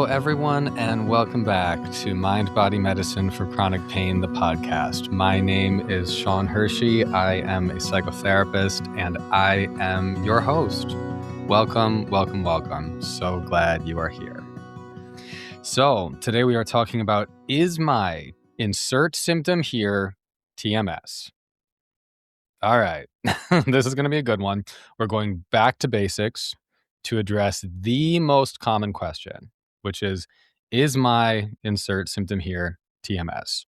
everyone, and welcome back to Mind Body Medicine for Chronic Pain, the podcast. My name is Sean Hershey. I am a psychotherapist, and I am your host. Welcome, welcome, welcome. So glad you are here. So today we are talking about, is my insert symptom here TMS? All right, this is going to be a good one. We're going back to basics to address the most common question, which is my insert symptom here TMS?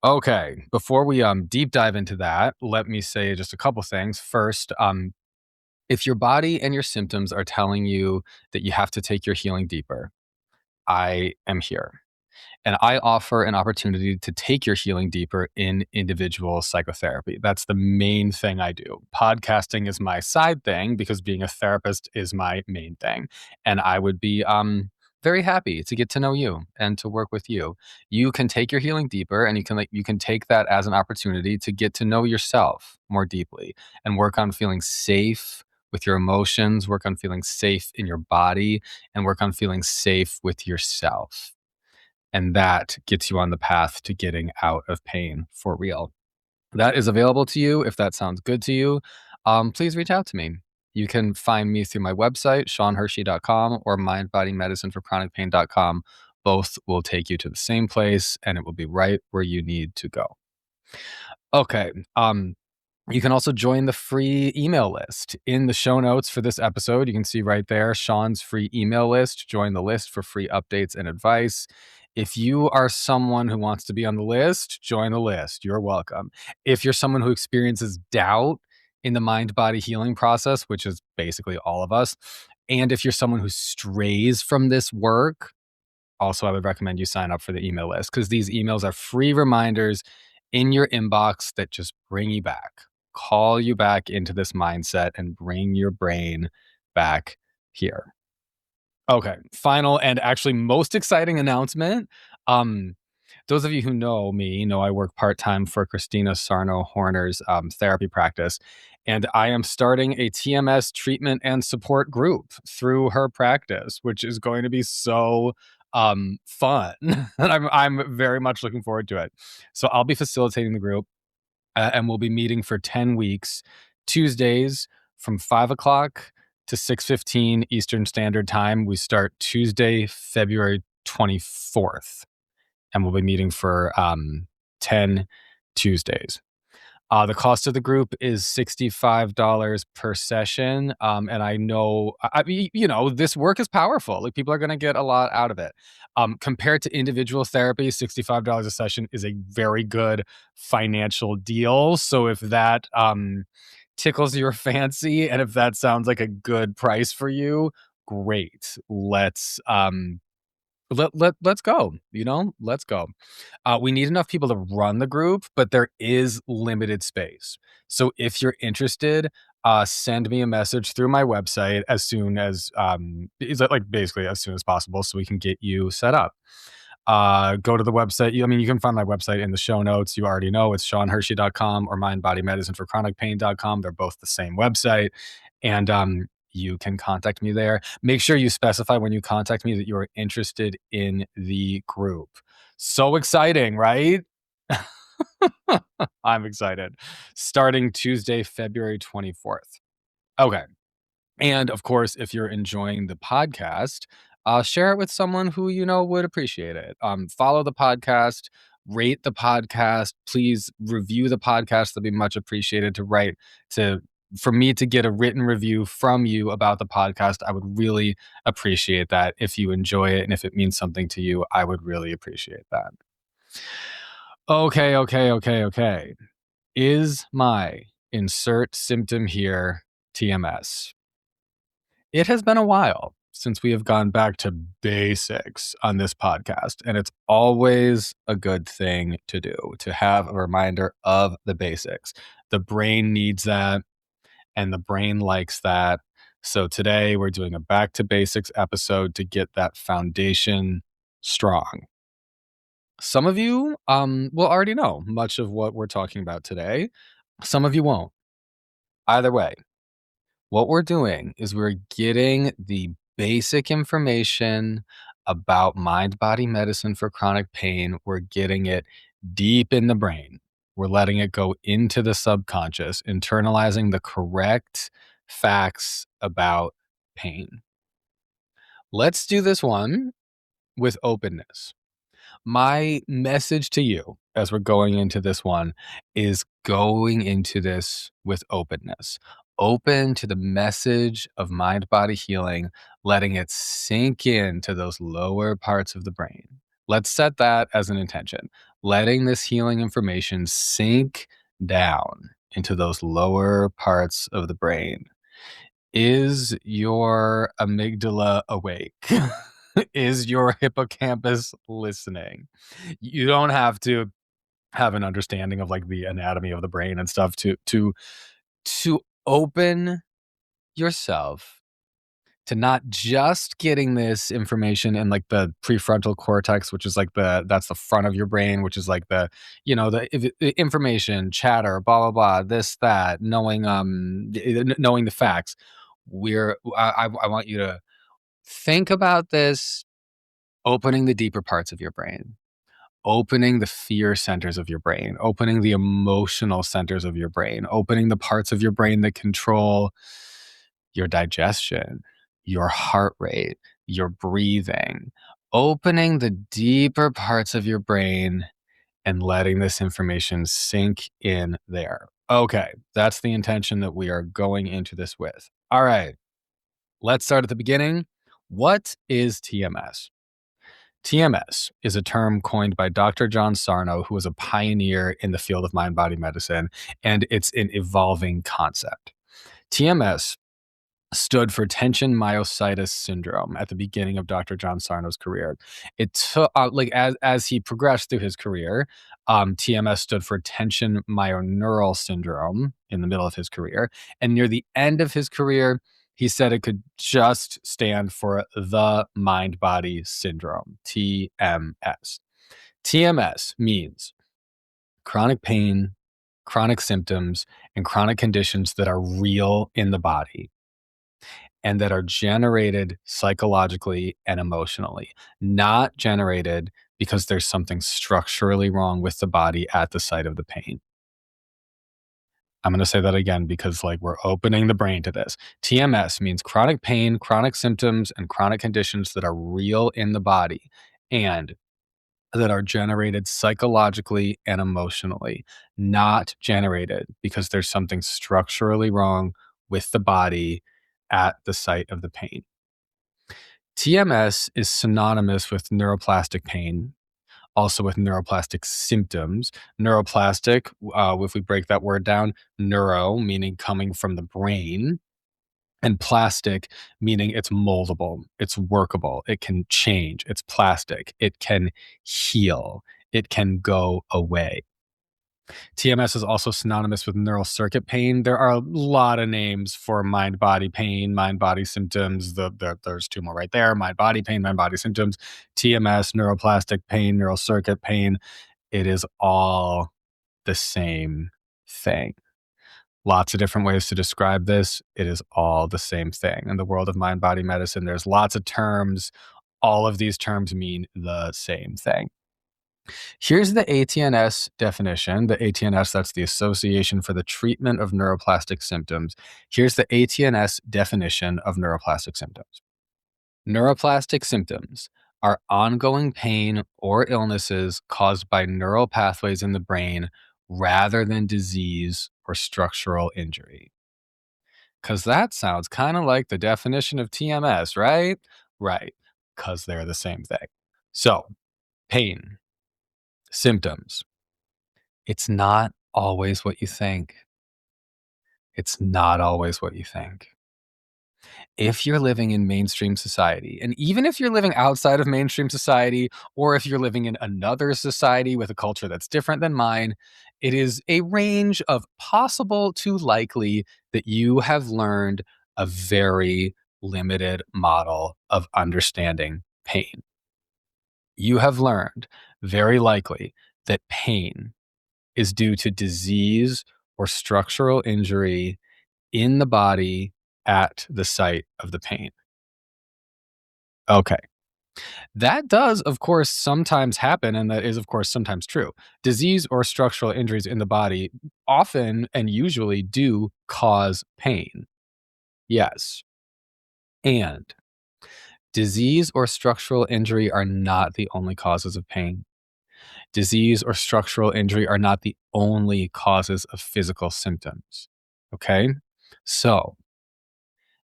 Okay, before we deep dive into that, let me say just a couple things. First, if your body and your symptoms are telling you that you have to take your healing deeper, I am here. And I offer an opportunity to take your healing deeper in individual psychotherapy. That's the main thing I do. Podcasting is my side thing because being a therapist is my main thing. And I would be very happy to get to know you and to work with you. You can take your healing deeper, and you can take that as an opportunity to get to know yourself more deeply and work on feeling safe with your emotions, work on feeling safe in your body, and work on feeling safe with yourself. And that gets you on the path to getting out of pain for real. That is available to you. If that sounds good to you, please reach out to me. You can find me through my website, seanhershey.com, or mindbodymedicineforchronicpain.com. Both will take you to the same place, and it will be right where you need to go. Okay. You can also join the free email list. In the show notes for this episode, you can see right there, Sean's free email list. Join the list for free updates and advice. If you are someone who wants to be on the list, join the list. You're welcome. If you're someone who experiences doubt in the mind-body healing process, which is basically all of us, and if you're someone who strays from this work, also I would recommend you sign up for the email list, because these emails are free reminders in your inbox that just bring you back, call you back into this mindset, and bring your brain back here. Okay, final and actually most exciting announcement. Those of you who know me know I work part-time for Christina Sarno-Horner's therapy practice, and I am starting a TMS treatment and support group through her practice, which is going to be so fun. And I'm very much looking forward to it. So I'll be facilitating the group, and we'll be meeting for 10 weeks, Tuesdays from 5 o'clock to 6:15 Eastern Standard Time. We start Tuesday, February 24th, and we'll be meeting for 10 Tuesdays. The cost of the group is $65 per session. And I know, this work is powerful. Like, people are going to get a lot out of it. Compared to individual therapy, $65 a session is a very good financial deal. So if that tickles your fancy, and if that sounds like a good price for you, great. Let's go, let's go. We need enough people to run the group, but there is limited space. So if you're interested, send me a message through my website as soon as, basically as soon as possible, so we can get you set up. Go to the website. You can find my website in the show notes. You already know it's seanhershey.com or mindbodymedicineforchronicpain.com. They're both the same website. And you can contact me there. Make sure you specify when you contact me that you are interested in the group. So exciting, right? I'm excited. Starting Tuesday, February 24th. Okay. And of course, if you're enjoying the podcast, share it with someone who you know would appreciate it. Follow the podcast, rate the podcast. Please review the podcast. That'd be much appreciated. For me to get a written review from you about the podcast, I would really appreciate that. If you enjoy it and if it means something to you, I would really appreciate that. Okay. Is my insert symptom here TMS? It has been a while since we have gone back to basics on this podcast, and it's always a good thing to do, to have a reminder of the basics. The brain needs that, and the brain likes that. So today we're doing a back to basics episode to get that foundation strong. Some of you will already know much of what we're talking about today. Some of you won't. Either way, what we're doing is we're getting the basic information about mind-body medicine for chronic pain, we're getting it deep in the brain. We're letting it go into the subconscious, internalizing the correct facts about pain. Let's do this one with openness. My message to you as we're going into this one is going into this with openness. Open to the message of mind body healing, letting it sink into those lower parts of the brain. Let's set that as an intention. Letting this healing information sink down into those lower parts of the brain. Is your amygdala awake? Is your hippocampus listening? You don't have to have an understanding of like the anatomy of the brain and stuff to open yourself to not just getting this information in like the prefrontal cortex, which is like that's the front of your brain, which is like the, the information, chatter, blah blah blah, this that, knowing the facts. I want you to think about this opening the deeper parts of your brain, opening the fear centers of your brain, opening the emotional centers of your brain, opening the parts of your brain that control your digestion, your heart rate, your breathing, opening the deeper parts of your brain and letting this information sink in there. Okay, that's the intention that we are going into this with. All right, let's start at the beginning. What is TMS? TMS is a term coined by Dr. John Sarno, who was a pioneer in the field of mind-body medicine, and it's an evolving concept. TMS stood for tension myositis syndrome at the beginning of Dr. John Sarno's career. It took as he progressed through his career, TMS stood for tension myoneural syndrome in the middle of his career, and near the end of his career, he said it could just stand for the mind body syndrome, TMS. TMS means chronic pain, chronic symptoms, and chronic conditions that are real in the body and that are generated psychologically and emotionally, not generated because there's something structurally wrong with the body at the site of the pain. I'm going to say that again because we're opening the brain to this. TMS means chronic pain, chronic symptoms, and chronic conditions that are real in the body and that are generated psychologically and emotionally, not generated because there's something structurally wrong with the body at the site of the pain. TMS is synonymous with neuroplastic pain, also with neuroplastic symptoms. Neuroplastic, if we break that word down, neuro meaning coming from the brain, and plastic meaning it's moldable, it's workable, it can change, it's plastic, it can heal, it can go away. TMS is also synonymous with neural circuit pain. There are a lot of names for mind body pain, mind body symptoms. There's two more right there: mind body pain, mind body symptoms, TMS, neuroplastic pain, neural circuit pain. It is all the same thing. Lots of different ways to describe this. It is all the same thing. In the world of mind body medicine, there's lots of terms. All of these terms mean the same thing. Here's the ATNS definition. The ATNS, that's the Association for the Treatment of Neuroplastic Symptoms. Here's the ATNS definition of neuroplastic symptoms. Neuroplastic symptoms are ongoing pain or illnesses caused by neural pathways in the brain rather than disease or structural injury. Because that sounds kind of like the definition of TMS, right? Right, because they're the same thing. So, pain, symptoms. It's not always what you think. It's not always what you think. If you're living in mainstream society, and even if you're living outside of mainstream society, or if you're living in another society with a culture that's different than mine, it is a range of possible to likely that you have learned a very limited model of understanding pain. You have learned very likely that pain is due to disease or structural injury in the body at the site of the pain. Okay. That does, of course, sometimes happen, and that is, of course, sometimes true. Disease or structural injuries in the body often and usually do cause pain. Yes. And disease or structural injury are not the only causes of pain. Disease or structural injury are not the only causes of physical symptoms. Okay? So,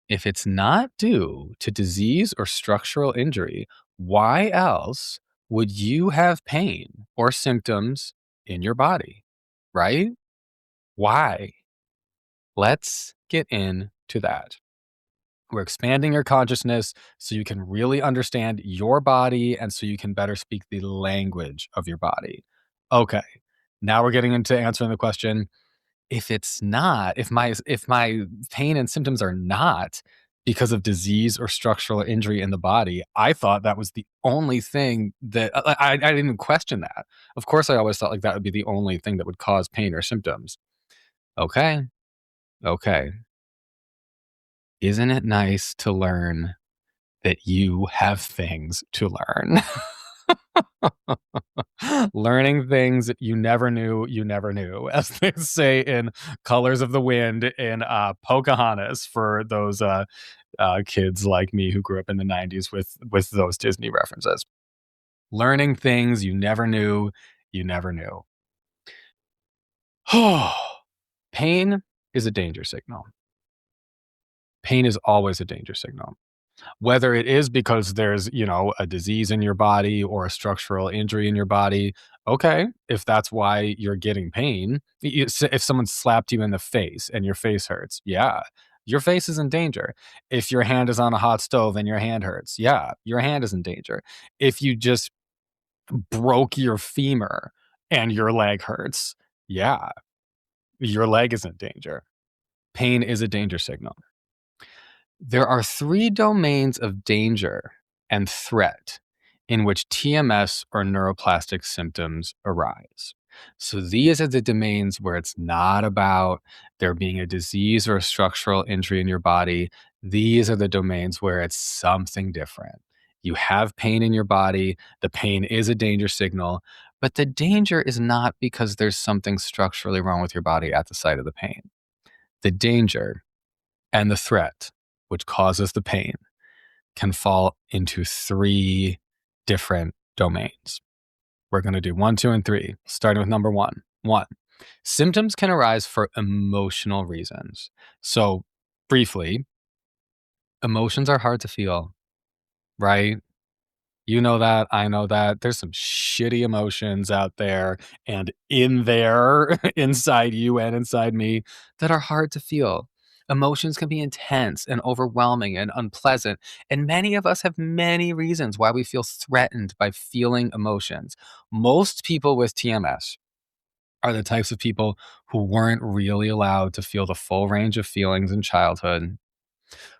if it's not due to disease or structural injury, why else would you have pain or symptoms in your body? Right? Why? Let's get into that. We're expanding your consciousness so you can really understand your body and so you can better speak the language of your body. Okay. Now we're getting into answering the question, if my pain and symptoms are not because of disease or structural injury in the body, I thought that was the only thing that I didn't even question that. Of course, I always thought like that would be the only thing that would cause pain or symptoms. Okay. Okay. Isn't it nice to learn that you have things to learn? Learning things that you never knew, as they say in Colors of the Wind in Pocahontas for those kids like me who grew up in the 90s with those Disney references. Learning things you never knew, you never knew. Pain is a danger signal. Pain is always a danger signal. Whether it is because there's, a disease in your body or a structural injury in your body, okay, if that's why you're getting pain, if someone slapped you in the face and your face hurts, yeah, your face is in danger. If your hand is on a hot stove and your hand hurts, yeah, your hand is in danger. If you just broke your femur and your leg hurts, yeah, your leg is in danger. Pain is a danger signal. There are three domains of danger and threat in which TMS or neuroplastic symptoms arise. So these are the domains where it's not about there being a disease or a structural injury in your body. These are the domains where it's something different. You have pain in your body, the pain is a danger signal, but the danger is not because there's something structurally wrong with your body at the site of the pain. The danger and the threat, which causes the pain, can fall into three different domains. We're going to do 1, 2, and 3, starting with number 1. 1, symptoms can arise for emotional reasons. So, briefly, emotions are hard to feel, right? You know that, I know that. There's some shitty emotions out there and in there, inside you and inside me, that are hard to feel. Emotions can be intense and overwhelming and unpleasant, and many of us have many reasons why we feel threatened by feeling emotions. Most people with TMS are the types of people who weren't really allowed to feel the full range of feelings in childhood,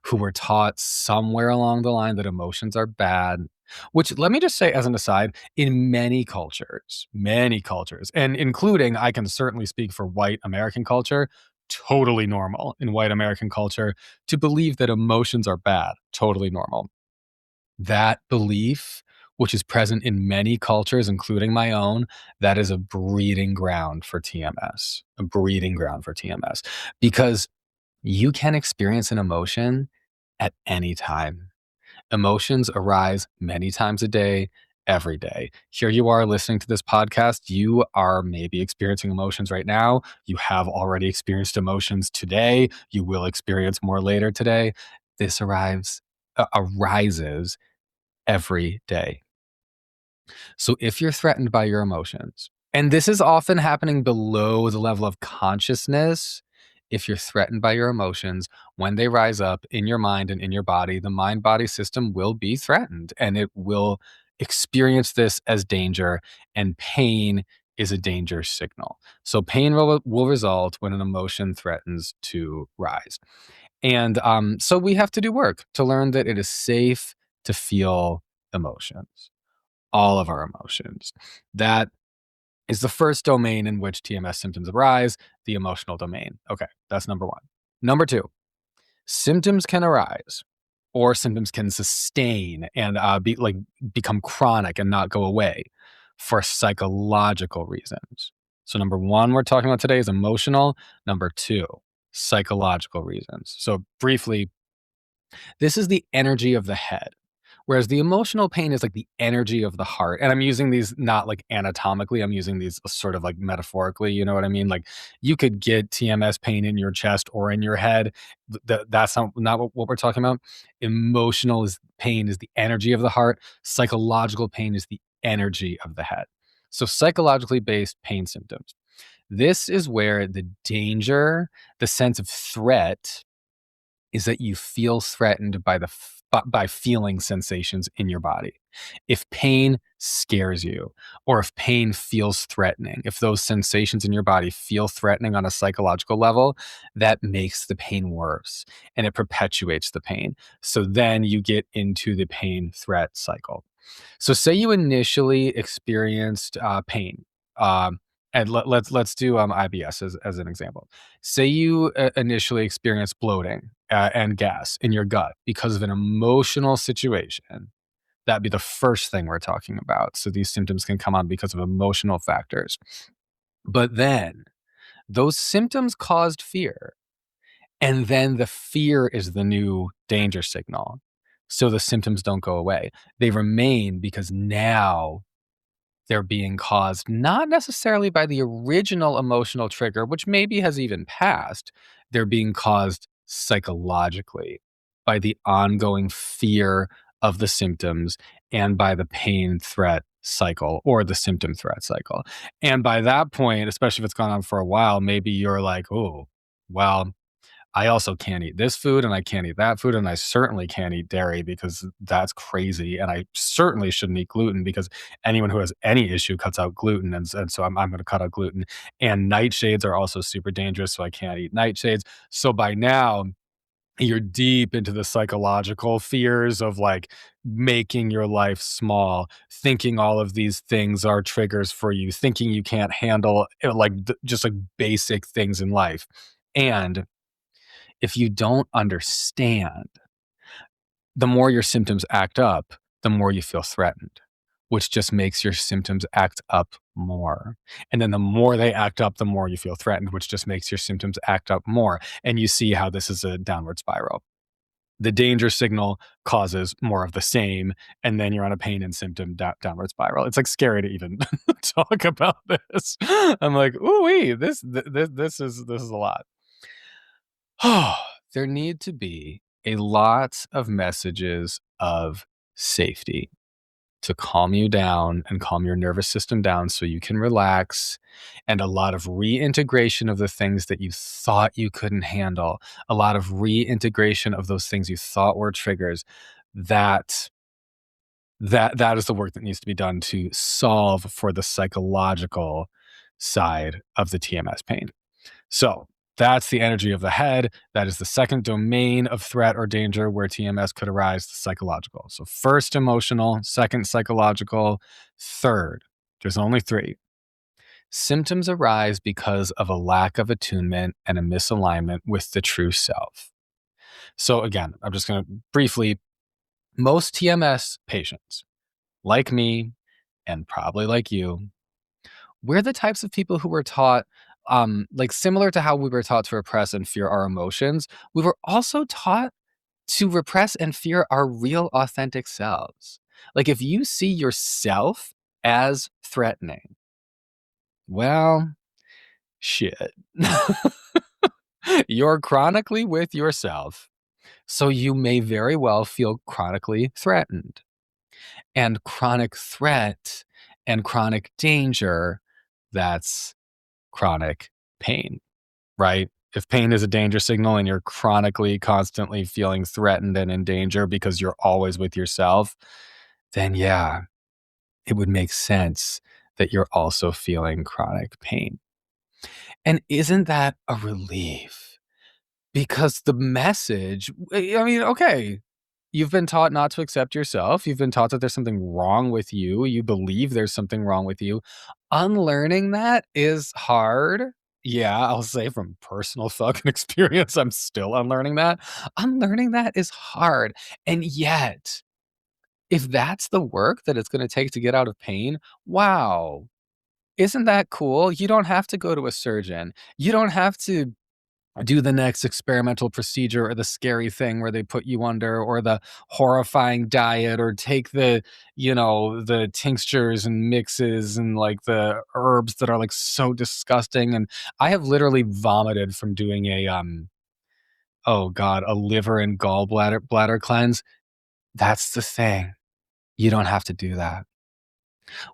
who were taught somewhere along the line that emotions are bad, which let me just say as an aside, in many cultures, and including, I can certainly speak for white American culture, totally normal in white American culture to believe that emotions are bad, totally normal. That belief, which is present in many cultures, including my own, that is a breeding ground for TMS, a breeding ground for TMS, because you can experience an emotion at any time. Emotions arise many times a day, every day. Here you are listening to this podcast. You are maybe experiencing emotions right now. You have already experienced emotions today. You will experience more later today. This arises every day. So if you're threatened by your emotions, and this is often happening below the level of consciousness, if you're threatened by your emotions, when they rise up in your mind and in your body, the mind body system will be threatened and it will experience this as danger, and pain is a danger signal. So pain will result when an emotion threatens to rise. And so we have to do work to learn that it is safe to feel emotions, all of our emotions. That is the first domain in which TMS symptoms arise, the emotional domain. Okay, that's number 1. Number 2, symptoms can arise or symptoms can sustain and become chronic and not go away for psychological reasons. So number one we're talking about today is emotional. Number two, psychological reasons. So briefly, this is the energy of the head. Whereas the emotional pain is like the energy of the heart. And I'm using these not like anatomically, I'm using these sort of like metaphorically, you know what I mean? Like you could get TMS pain in your chest or in your head. That's not what we're talking about. Emotional pain is the energy of the heart. Psychological pain is the energy of the head. So psychologically based pain symptoms. This is where the danger, the sense of threat, is that you feel threatened by feeling sensations in your body. If pain scares you, or if pain feels threatening, if those sensations in your body feel threatening on a psychological level, that makes the pain worse and it perpetuates the pain. So then you get into the pain threat cycle. So say you initially experienced pain, um, and let's do IBS as an example. Say you initially experienced bloating and gas in your gut because of an emotional situation. That'd be the first thing we're talking about. So these symptoms can come on because of emotional factors. But then those symptoms caused fear. And then the fear is the new danger signal. So the symptoms don't go away. They remain because now they're being caused not necessarily by the original emotional trigger, which maybe has even passed. They're being caused psychologically by the ongoing fear of the symptoms and by the pain threat cycle or the symptom threat cycle. And by that point, especially if it's gone on for a while, maybe you're like, oh, well, I also can't eat this food and I can't eat that food. And I certainly can't eat dairy because that's crazy. And I certainly shouldn't eat gluten because anyone who has any issue cuts out gluten. And so I'm going to cut out gluten. And nightshades are also super dangerous. So I can't eat nightshades. So by now, you're deep into the psychological fears of like making your life small, thinking all of these things are triggers for you, thinking you can't handle just like basic things in life. And if you don't understand, the more your symptoms act up, the more you feel threatened, which just makes your symptoms act up more. And then the more they act up, the more you feel threatened, which just makes your symptoms act up more. And you see how this is a downward spiral. The danger signal causes more of the same, and then you're on a pain and symptom downward spiral. It's like scary to even talk about this. I'm like, ooh, this is a lot. There need to be a lot of messages of safety to calm you down and calm your nervous system down so you can relax, and a lot of reintegration of the things that you thought you couldn't handle, a lot of reintegration of those things you thought were triggers. That is the work that needs to be done to solve for the psychological side of the TMS pain. So that's the energy of the head. That is the second domain of threat or danger where TMS could arise, the psychological. So first emotional, second psychological, third, there's only three. Symptoms arise because of a lack of attunement and a misalignment with the true self. So again, I'm just going to briefly, most TMS patients, like me and probably like you, we're the types of people who were taught, like similar to how we were taught to repress and fear our emotions, we were also taught to repress and fear our real authentic selves. Like if you see yourself as threatening, well, shit. You're chronically with yourself. So you may very well feel chronically threatened. And chronic threat and chronic danger, that's chronic pain, right? If pain is a danger signal and you're chronically, constantly feeling threatened and in danger because you're always with yourself, then yeah, it would make sense that you're also feeling chronic pain. And isn't that a relief? Because the message, I mean, okay, you've been taught not to accept yourself. You've been taught that there's something wrong with you. You believe there's something wrong with you. Unlearning that is hard. Yeah, I'll say from personal fucking experience, I'm still unlearning that. Unlearning that is hard. And yet, if that's the work that it's gonna take to get out of pain, wow. Isn't that cool? You don't have to go to a surgeon. You don't have to do the next experimental procedure or the scary thing where they put you under or the horrifying diet or take the tinctures and mixes and like the herbs that are like so disgusting. And I have literally vomited from doing oh God, a liver and gallbladder bladder cleanse. That's the thing. You don't have to do that.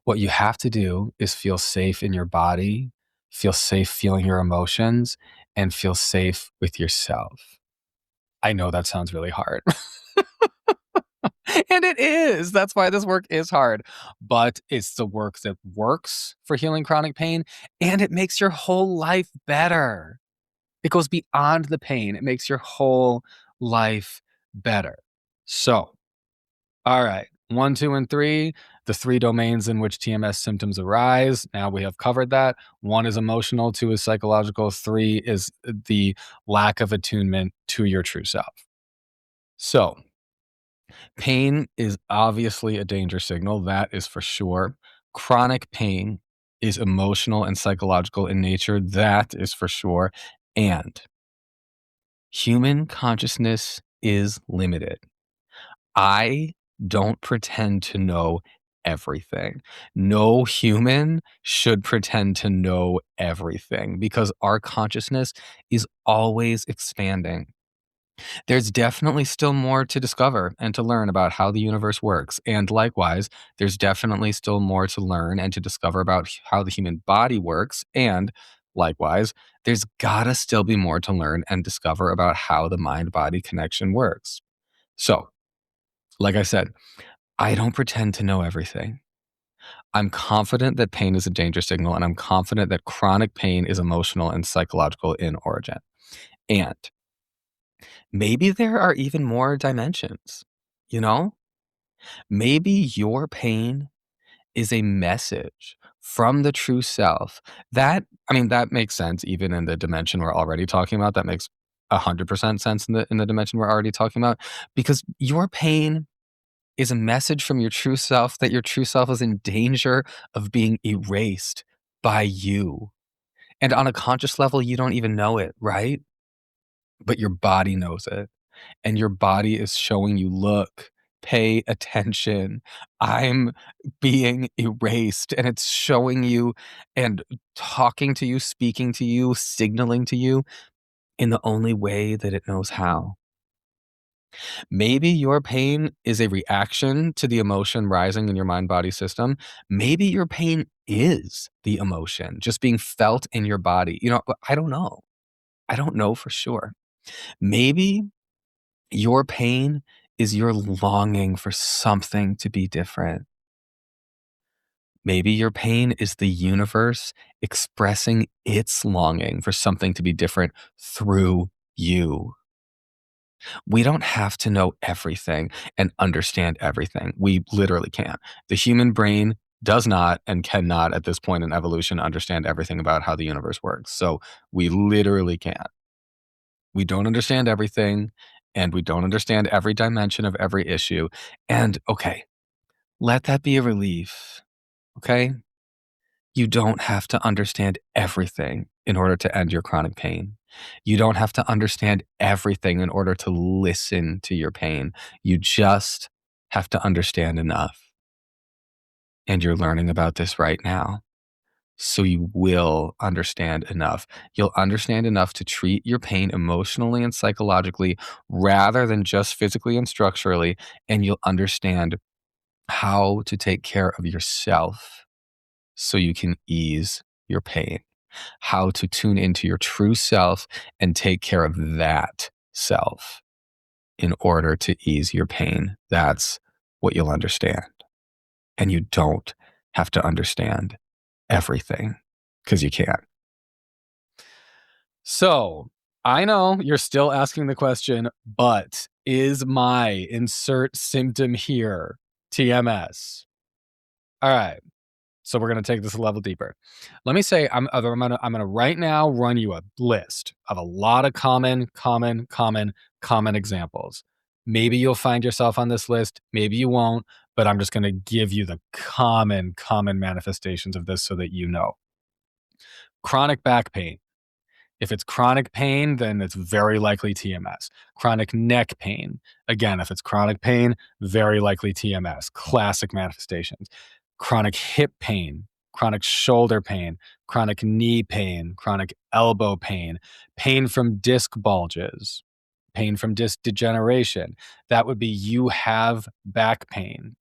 What you have to do is feel safe in your body, feel safe feeling your emotions, and feel safe with yourself. I know that sounds really hard. And it is. That's why this work is hard. But it's the work that works for healing chronic pain, and it makes your whole life better. It goes beyond the pain, it makes your whole life better. So, all right. One, two, and three, the three domains in which TMS symptoms arise. Now we have covered that. One is emotional, two is psychological, three is the lack of attunement to your true self. So, pain is obviously a danger signal. That is for sure. Chronic pain is emotional and psychological in nature. That is for sure. And human consciousness is limited. I don't pretend to know everything. No human should pretend to know everything because our consciousness is always expanding. There's definitely still more to discover and to learn about how the universe works. And likewise, there's definitely still more to learn and to discover about how the human body works. And likewise, there's gotta still be more to learn and discover about how the mind body connection works. So, like I said, I don't pretend to know everything. I'm confident that pain is a danger signal, and I'm confident that chronic pain is emotional and psychological in origin. And maybe there are even more dimensions, you know? Maybe your pain is a message from the true self. That makes sense even in the dimension we're already talking about. That makes 100% sense in the dimension we're already talking about because your pain is a message from your true self that your true self is in danger of being erased by you. And on a conscious level, you don't even know it, right? But your body knows it. And your body is showing you, look, pay attention. I'm being erased. And it's showing you and talking to you, speaking to you, signaling to you in the only way that it knows how. Maybe your pain is a reaction to the emotion rising in your mind body system. Maybe your pain is the emotion just being felt in your body. I don't know. I don't know for sure. Maybe your pain is your longing for something to be different. Maybe your pain is the universe expressing its longing for something to be different through you. We don't have to know everything and understand everything. We literally can't. The human brain does not and cannot at this point in evolution understand everything about how the universe works. So we literally can't. We don't understand everything and we don't understand every dimension of every issue. And okay, let that be a relief. Okay? You don't have to understand everything in order to end your chronic pain. You don't have to understand everything in order to listen to your pain. You just have to understand enough. And you're learning about this right now. So you will understand enough. You'll understand enough to treat your pain emotionally and psychologically rather than just physically and structurally. And you'll understand how to take care of yourself so you can ease your pain, how to tune into your true self and take care of that self in order to ease your pain. That's what you'll understand. And you don't have to understand everything because you can't. So I know you're still asking the question, but is my insert symptom here TMS? All right. So we're going to take this a level deeper. Let me say I'm gonna right now run you a list of a lot of common examples. Maybe you'll find yourself on this list, maybe you won't, but I'm just going to give you the common manifestations of this so that you know. Chronic back pain. If it's chronic pain, then it's very likely TMS. Chronic neck pain. Again, if it's chronic pain, very likely TMS. Classic manifestations. Chronic hip pain, chronic shoulder pain, chronic knee pain, chronic elbow pain, pain from disc bulges, pain from disc degeneration. That would be you have back pain.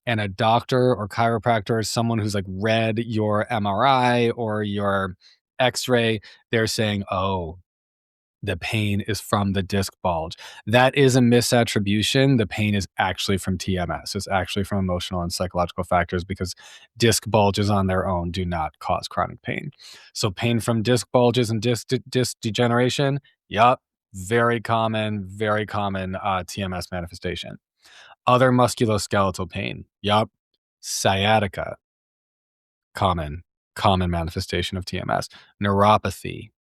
And a doctor or chiropractor, someone who's like read your MRI or your X-ray, they're saying, oh, the pain is from the disc bulge. That is a misattribution. The pain is actually from TMS. It's actually from emotional and psychological factors because disc bulges on their own do not cause chronic pain. So pain from disc bulges and disc degeneration, yup, very common TMS manifestation. Other musculoskeletal pain, yup. Sciatica, common manifestation of TMS. Neuropathy,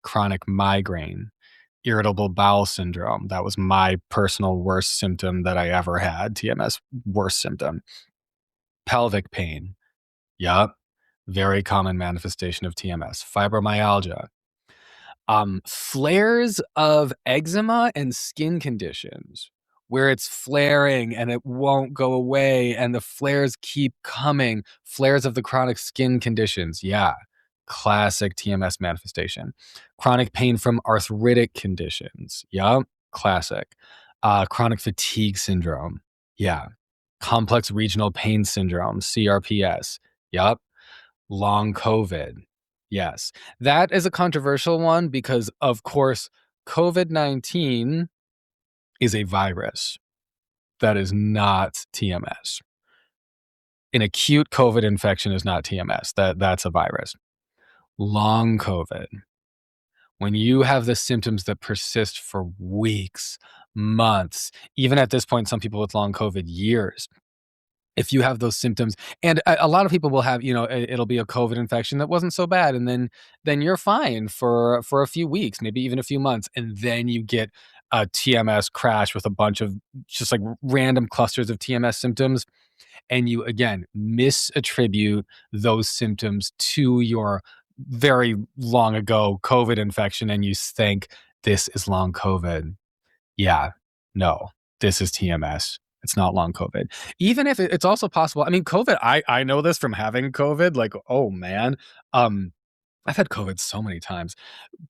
chronic migraine, irritable bowel syndrome. That was my personal worst symptom that I ever had. TMS, worst symptom. Pelvic pain. Yup. Very common manifestation of TMS. Fibromyalgia. Flares of eczema and skin conditions where it's flaring and it won't go away and the flares keep coming. Flares of the chronic skin conditions. Yeah. Classic TMS manifestation. Chronic pain from arthritic conditions. Yeah. Classic. Chronic fatigue syndrome. Yeah. Complex regional pain syndrome, CRPS. Yup. Long COVID. Yes. That is a controversial one because, of course, COVID-19 is a virus. That is not TMS. An acute COVID infection is not TMS. That's a virus. Long COVID. When you have the symptoms that persist for weeks, months, even at this point, some people with long COVID, years. If you have those symptoms, and a lot of people will have, it'll be a COVID infection that wasn't so bad, and then you're fine for a few weeks, maybe even a few months, and then you get a TMS crash with a bunch of just like random clusters of TMS symptoms, and you again misattribute those symptoms to your very long ago COVID infection, and you think this is long COVID. Yeah, no, this is TMS. It's not long COVID. Even if it's also possible. I mean, COVID, I know this from having COVID. Like, oh man, I've had COVID so many times.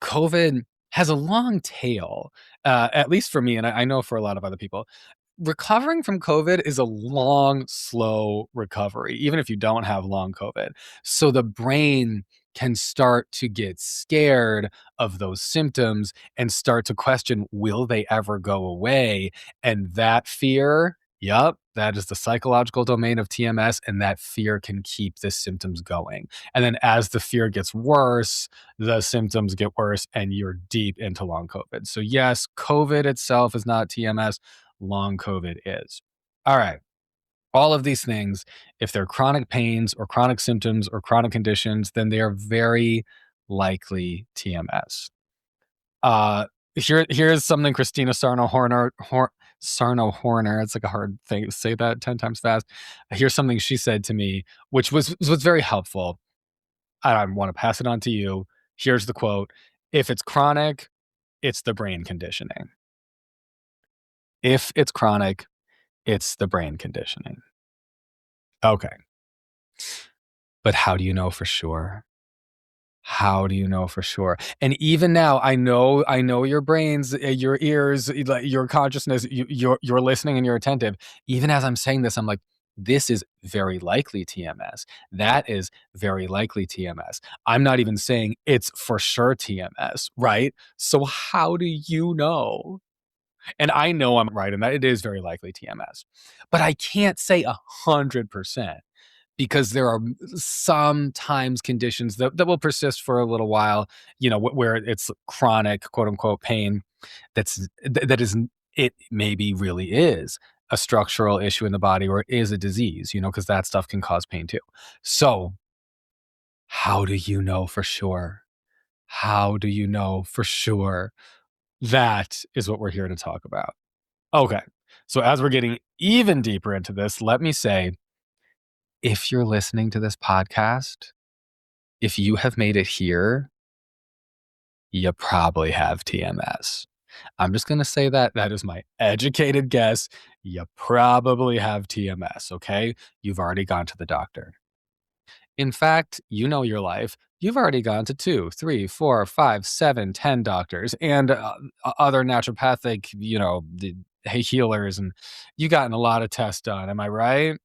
COVID has a long tail, at least for me, and I know for a lot of other people. Recovering from COVID is a long, slow recovery, even if you don't have long COVID. So the brain can start to get scared of those symptoms and start to question, will they ever go away? And that fear, yep, that is the psychological domain of TMS, and that fear can keep the symptoms going. And then as the fear gets worse, the symptoms get worse, and you're deep into long COVID. So yes, COVID itself is not TMS. Long COVID is. All right. All of these things, if they're chronic pains or chronic symptoms or chronic conditions, then they are very likely TMS. Here's something Christina Sarno-Horner, it's like a hard thing to say that 10 times fast. Here's something she said to me, which was very helpful. I want to pass it on to you. Here's the quote. If it's chronic, it's the brain conditioning. If it's chronic, it's the brain conditioning. Okay. But how do you know for sure? How do you know for sure? And even now, I know your brains, your ears, like your consciousness, you're listening and you're attentive. Even as I'm saying this, I'm like, this is very likely TMS. That is very likely TMS. I'm not even saying it's for sure TMS, right? So how do you know? And I know I'm right in that it is very likely TMS. But I can't say 100% because there are sometimes conditions that will persist for a little while, where it's chronic, quote unquote, pain that is, it maybe really is a structural issue in the body or it is a disease, because that stuff can cause pain too. So how do you know for sure? How do you know for sure? That is what we're here to talk about. Okay. So as we're getting even deeper into this, let me say, if you're listening to this podcast, if you have made it here, you probably have TMS. I'm just going to say that. That is my educated guess. You probably have TMS, okay? You've already gone to the doctor. In fact, you know your life. You've already gone to 2, 3, 4, 5, 7, 10 doctors and other naturopathic, the healers, and you gotten a lot of tests done. Am I right?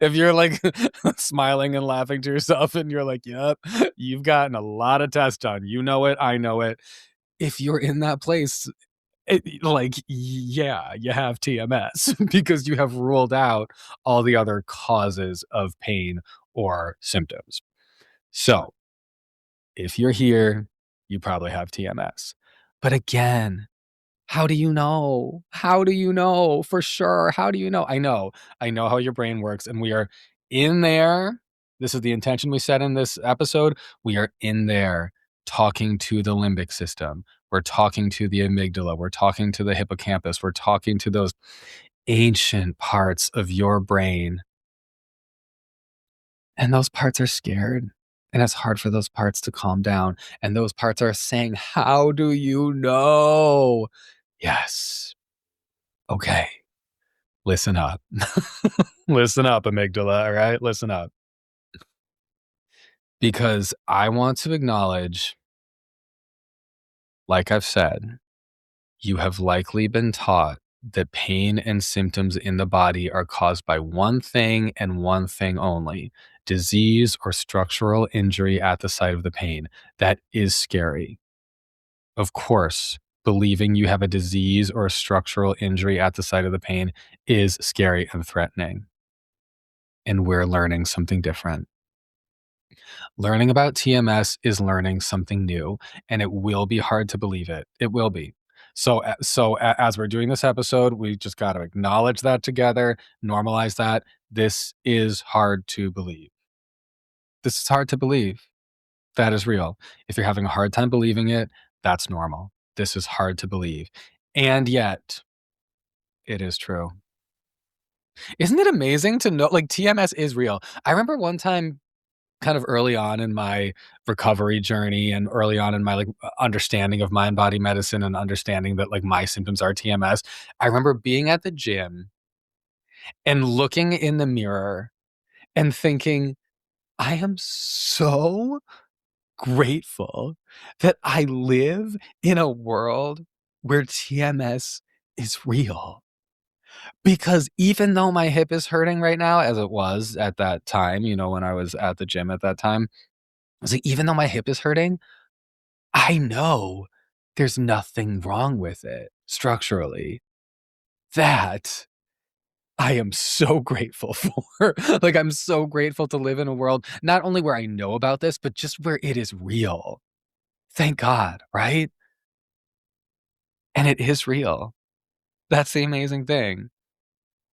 If you're like smiling and laughing to yourself and you're like, yep, you've gotten a lot of tests done. You know it. I know it. If you're in that place, yeah, you have TMS because you have ruled out all the other causes of pain or symptoms. So if you're here, you probably have TMS. But again, how do you know? How do you know for sure? How do you know? I know how your brain works, and we are in there. This is the intention we set in this episode. We are in there talking to the limbic system. We're talking to the amygdala. We're talking to the hippocampus. We're talking to those ancient parts of your brain. And those parts are scared. And it's hard for those parts to calm down. And those parts are saying, how do you know? Yes. Okay. Listen up. Listen up, amygdala. All right. Listen up. Because I want to acknowledge, like I've said, you have likely been taught that pain and symptoms in the body are caused by one thing and one thing only: disease or structural injury at the site of the pain. That is scary. Of course, believing you have a disease or a structural injury at the site of the pain is scary and threatening. And we're learning something different. Learning about TMS is learning something new, and it will be hard to believe it. It will be. So as we're doing this episode, we just got to acknowledge that together, normalize that. This is hard to believe. This is hard to believe. That is real. If you're having a hard time believing it, that's normal. This is hard to believe. And yet, it is true. Isn't it amazing to know, like, TMS is real? I remember one time, kind of early on in my recovery journey and early on in my understanding of mind body medicine and understanding that like my symptoms are TMS, I remember being at the gym and looking in the mirror and thinking, I am so grateful that I live in a world where TMS is real. Because even though my hip is hurting right now, as it was at that time, when I was at the gym at that time, I was like, even though my hip is hurting, I know there's nothing wrong with it structurally. That I am so grateful for. Like, I'm so grateful to live in a world not only where I know about this, but just where it is real. Thank God, right? And it is real. That's the amazing thing.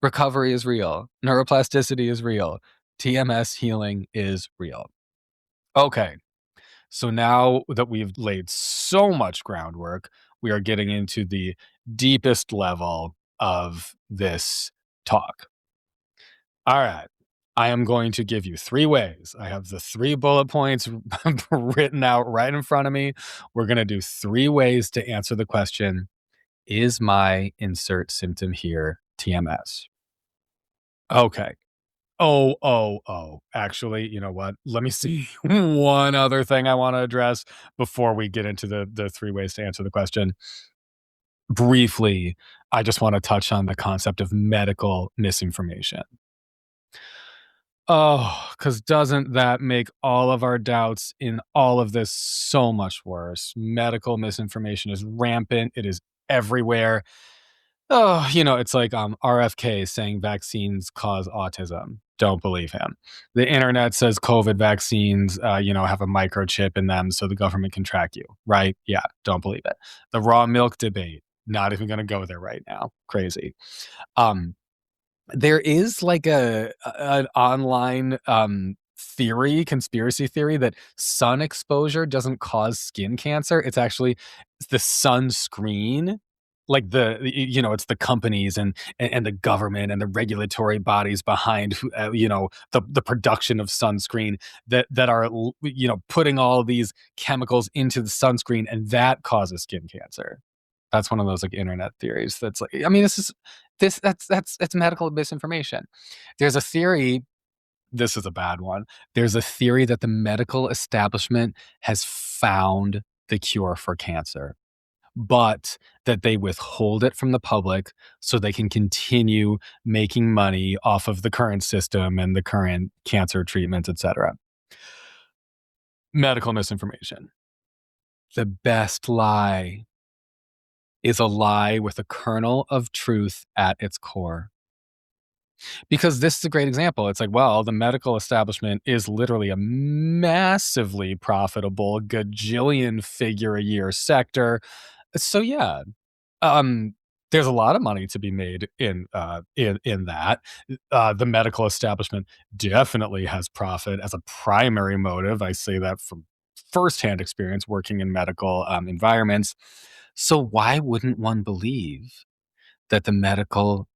Recovery is real. Neuroplasticity is real. TMS healing is real. Okay. So now that we've laid so much groundwork, we are getting into the deepest level of this talk. All right. I am going to give you 3 ways. I have the 3 bullet points written out right in front of me. We're going to do 3 ways to answer the question, is my insert symptom here TMS? Okay. Actually, you know what? Let me see one other thing I want to address before we get into the 3 ways to answer the question. Briefly, I just want to touch on the concept of medical misinformation. Oh, because doesn't that make all of our doubts in all of this so much worse? Medical misinformation is rampant. It is everywhere. Oh, it's like RFK saying vaccines cause autism. Don't believe him. The internet says COVID vaccines, have a microchip in them so the government can track you, right? Yeah, don't believe it. The raw milk debate. Not even gonna go there right now. Crazy. Um, there is like an online conspiracy theory that sun exposure doesn't cause skin cancer. It's actually the sunscreen. Like it's the companies and the government and the regulatory bodies behind the production of sunscreen that are putting all these chemicals into the sunscreen, and that causes skin cancer. That's one of those like internet theories. That's like, I mean, that's medical misinformation. There's a theory. This is a bad one. There's a theory that the medical establishment has found the cure for cancer, but that they withhold it from the public so they can continue making money off of the current system and the current cancer treatments, etc. Medical misinformation. The best lie is a lie with a kernel of truth at its core. Because this is a great example. It's like, well, the medical establishment is literally a massively profitable gajillion figure a year sector. So yeah, um, there's a lot of money to be made in that. The medical establishment definitely has profit as a primary motive. I say that from firsthand experience working in medical environments. So why wouldn't one believe that the medical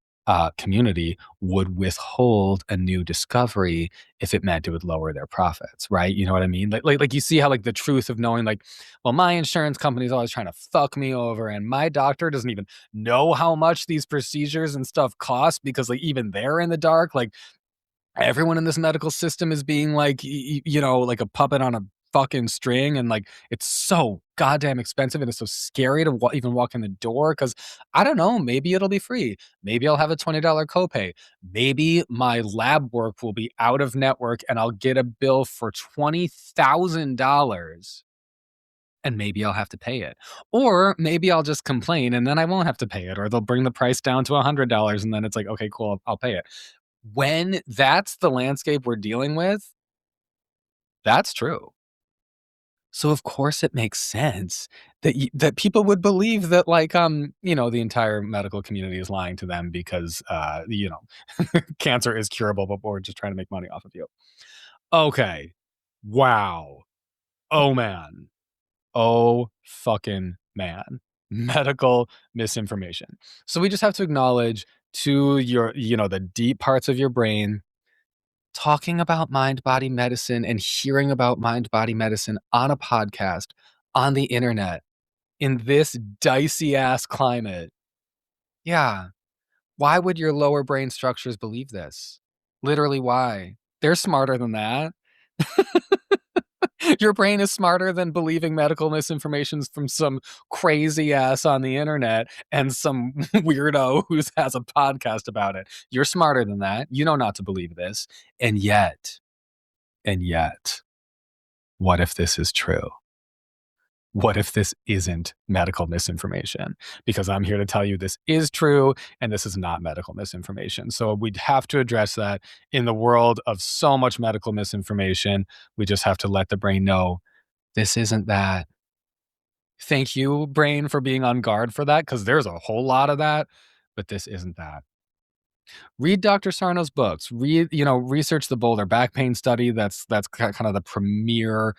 community would withhold a new discovery if it meant it would lower their profits, right? You know what I mean? Like you see how like the truth of knowing like, well, my insurance company is always trying to fuck me over, and my doctor doesn't even know how much these procedures and stuff cost because like even they're in the dark. Like everyone in this medical system is being like, like a puppet on a fucking string. And like, it's so goddamn expensive. And it's so scary to even walk in the door. Cause I don't know, maybe it'll be free. Maybe I'll have a $20 copay. Maybe my lab work will be out of network and I'll get a bill for $20,000. And maybe I'll have to pay it. Or maybe I'll just complain and then I won't have to pay it. Or they'll bring the price down to $100. And then it's like, okay, cool, I'll pay it. When that's the landscape we're dealing with, that's true. So of course it makes sense that people would believe that like the entire medical community is lying to them because cancer is curable, but we're just trying to make money off of you. Okay. Wow. Oh man. Oh fucking man. Medical misinformation. So we just have to acknowledge to the deep parts of your brain, talking about mind body medicine and hearing about mind body medicine on a podcast, on the internet, in this dicey ass climate. Yeah. Why would your lower brain structures believe this? Literally, why? They're smarter than that. Your brain is smarter than believing medical misinformation from some crazy ass on the internet and some weirdo who has a podcast about it. You're smarter than that. You know not to believe this. And yet, what if this is true? What if this isn't medical misinformation? Because I'm here to tell you this is true and this is not medical misinformation. So we'd have to address that in the world of so much medical misinformation. We just have to let the brain know this isn't that. Thank you, brain, for being on guard for that, because there's a whole lot of that, but this isn't that. Read Dr. Sarno's books. Research the Boulder back pain study. That's kind of the premier,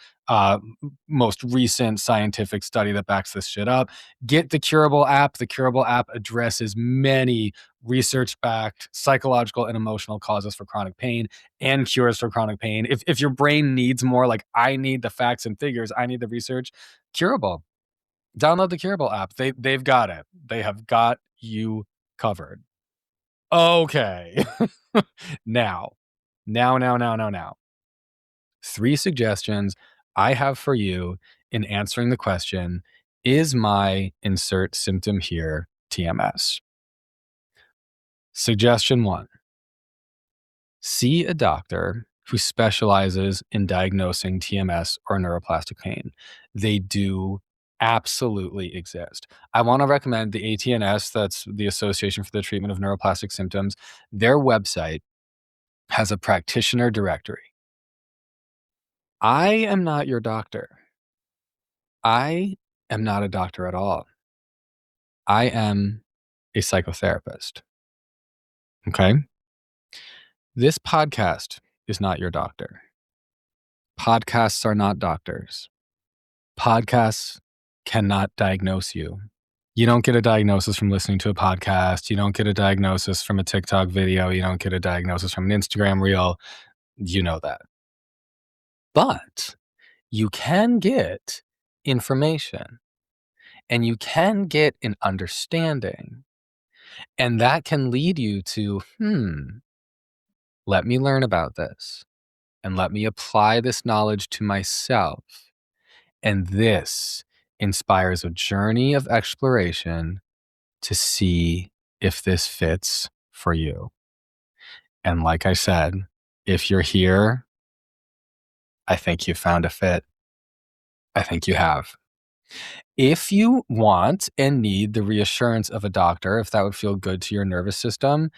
most recent scientific study that backs this shit up. Get the Curable app. The Curable app addresses many research-backed psychological and emotional causes for chronic pain and cures for chronic pain. If your brain needs more, like I need the facts and figures, I need the research. Curable. Download the Curable app. They've got it. They have got you covered. Okay. Now. Now. 3 suggestions I have for you in answering the question, is my insert symptom here TMS? Suggestion 1. See a doctor who specializes in diagnosing TMS or neuroplastic pain. They do absolutely exist. I want to recommend the ATNS, that's the Association for the Treatment of Neuroplastic Symptoms. Their website has a practitioner directory. I am not your doctor. I am not a doctor at all. I am a psychotherapist. Okay? This podcast is not your doctor. Podcasts are not doctors. Podcasts cannot diagnose you. You don't get a diagnosis from listening to a podcast. You don't get a diagnosis from a TikTok video. You don't get a diagnosis from an Instagram reel. You know that. But you can get information and you can get an understanding. And that can lead you to, let me learn about this and let me apply this knowledge to myself. And this inspires a journey of exploration to see if this fits for you. And like I said, if you're here, I think you found a fit. I think you have. If you want and need the reassurance of a doctor, if that would feel good to your nervous system,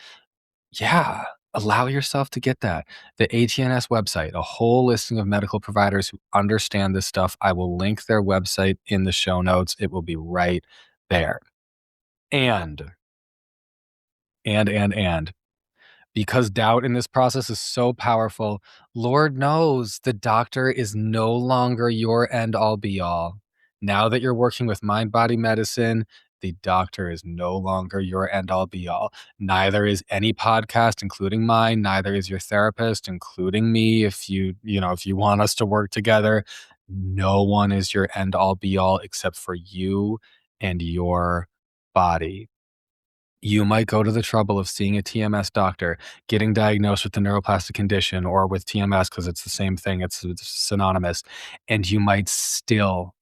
yeah, allow yourself to get that. The ATNS website, a whole listing of medical providers who understand this stuff. I will link their website in the show notes. It will be right there. And because doubt in this process is so powerful, Lord knows the doctor is no longer your end all be all. Now that you're working with mind body medicine, the doctor is no longer your end all be all. Neither is any podcast, including mine. Neither is your therapist, including me. If you want us to work together, no one is your end all be all except for you and your body. You might go to the trouble of seeing a TMS doctor, getting diagnosed with the neuroplastic condition or with TMS because it's the same thing, it's synonymous, and you might still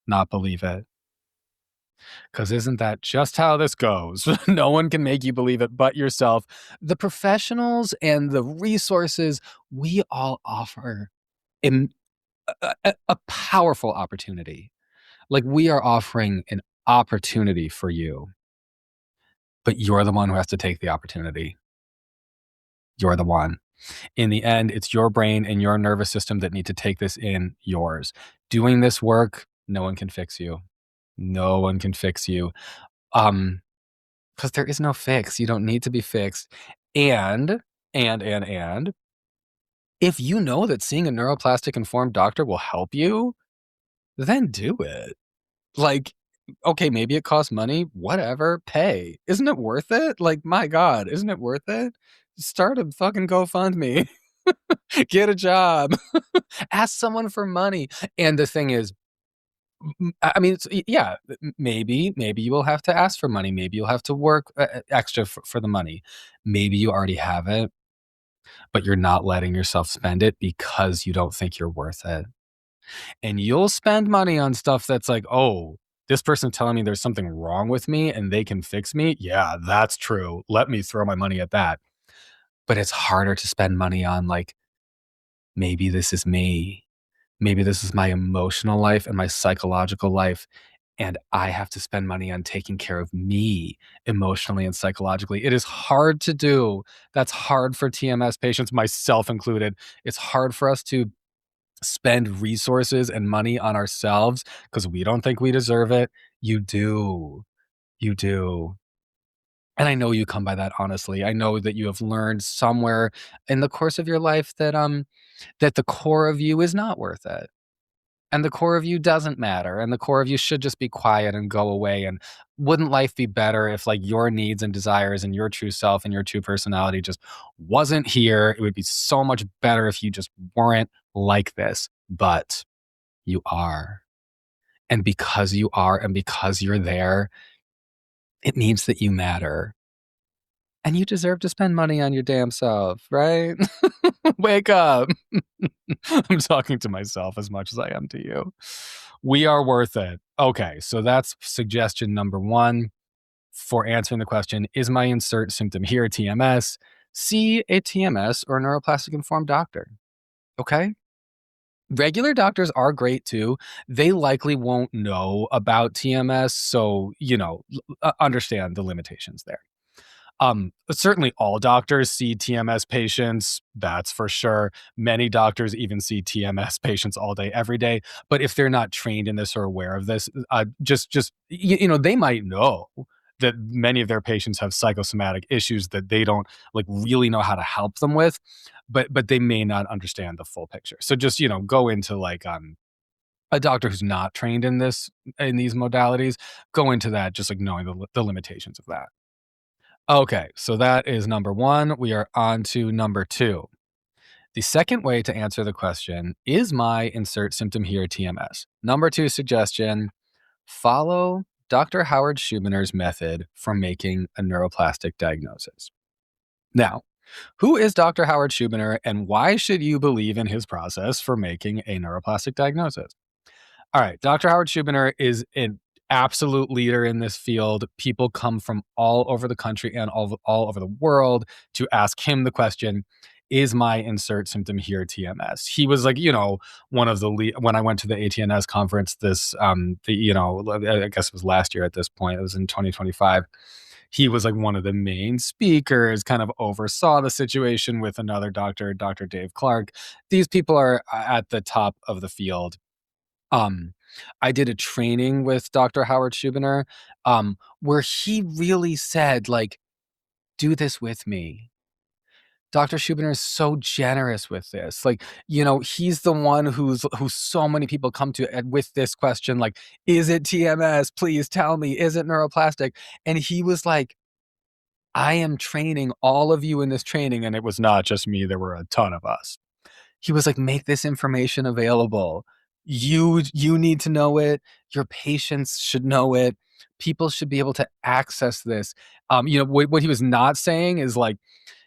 not believe it. Because isn't that just how this goes? No one can make you believe it but yourself. The professionals and the resources we all offer in a powerful opportunity. Like we are offering an opportunity for you. But you're the one who has to take the opportunity. You're the one. In the end, it's your brain and your nervous system that need to take this in yours. Doing this work, no one can fix you. No one can fix you. Because there is no fix. You don't need to be fixed. And if you know that seeing a neuroplastic informed doctor will help you, then do it. Like, okay, maybe it costs money, whatever, pay. Isn't it worth it? Like, my God, isn't it worth it? Start a fucking GoFundMe. Get a job. Ask someone for money. And the thing is, I mean, maybe you will have to ask for money. Maybe you'll have to work extra for the money. Maybe you already have it, but you're not letting yourself spend it because you don't think you're worth it. And you'll spend money on stuff that's like, oh, this person telling me there's something wrong with me and they can fix me. Yeah, that's true. Let me throw my money at that. But it's harder to spend money on like, maybe this is me. Maybe this is my emotional life and my psychological life. And I have to spend money on taking care of me emotionally and psychologically. It is hard to do. That's hard for TMS patients, myself included. It's hard for us to spend resources and money on ourselves because we don't think we deserve it. You do. You do. And I know you come by that honestly. I know that you have learned somewhere in the course of your life that that the core of you is not worth it. And the core of you doesn't matter. And the core of you should just be quiet and go away. And wouldn't life be better if like your needs and desires and your true self and your true personality just wasn't here? It would be so much better if you just weren't like this. But you are. And because you are and because you're there, it means that you matter. And you deserve to spend money on your damn self, right? Wake up. I'm talking to myself as much as I am to you. We are worth it. Okay, so that's suggestion number one for answering the question, is my insert symptom here TMS? See a TMS or neuroplastic informed doctor. Okay? Regular doctors are great too. They likely won't know about TMS, so, understand the limitations there. Certainly all doctors see TMS patients, that's for sure. Many doctors even see TMS patients all day, every day. But if they're not trained in this or aware of this, they might know that many of their patients have psychosomatic issues that they don't like really know how to help them with, but they may not understand the full picture. So just, go into like a doctor who's not trained in these modalities, go into that just like knowing the limitations of that. Okay, so that is number one. We are on to number two. The second way to answer the question, is my insert symptom here TMS? Number two suggestion, follow Dr. Howard Schubiner's method for making a neuroplastic diagnosis. Now, who is Dr. Howard Schubiner and why should you believe in his process for making a neuroplastic diagnosis? All right. Dr. Howard Schubiner is an absolute leader in this field. People come from all over the country and all over the world to ask him the question, is my insert symptom here TMS? He was like, one of the when I went to the ATNS conference, I guess it was last year at this point, it was in 2025. He was like one of the main speakers, kind of oversaw the situation with another doctor, Dr. Dave Clark. These people are at the top of the field. I did a training with Dr. Howard Schubiner, where he really said, like, do this with me. Dr. Schubiner is so generous with this. Like, he's the one who so many people come to with this question, like, is it TMS? Please tell me, is it neuroplastic? And he was like, I am training all of you in this training. And it was not just me, there were a ton of us. He was like, make this information available. You need to know it. Your patients should know it. People should be able to access this. What he was not saying is like,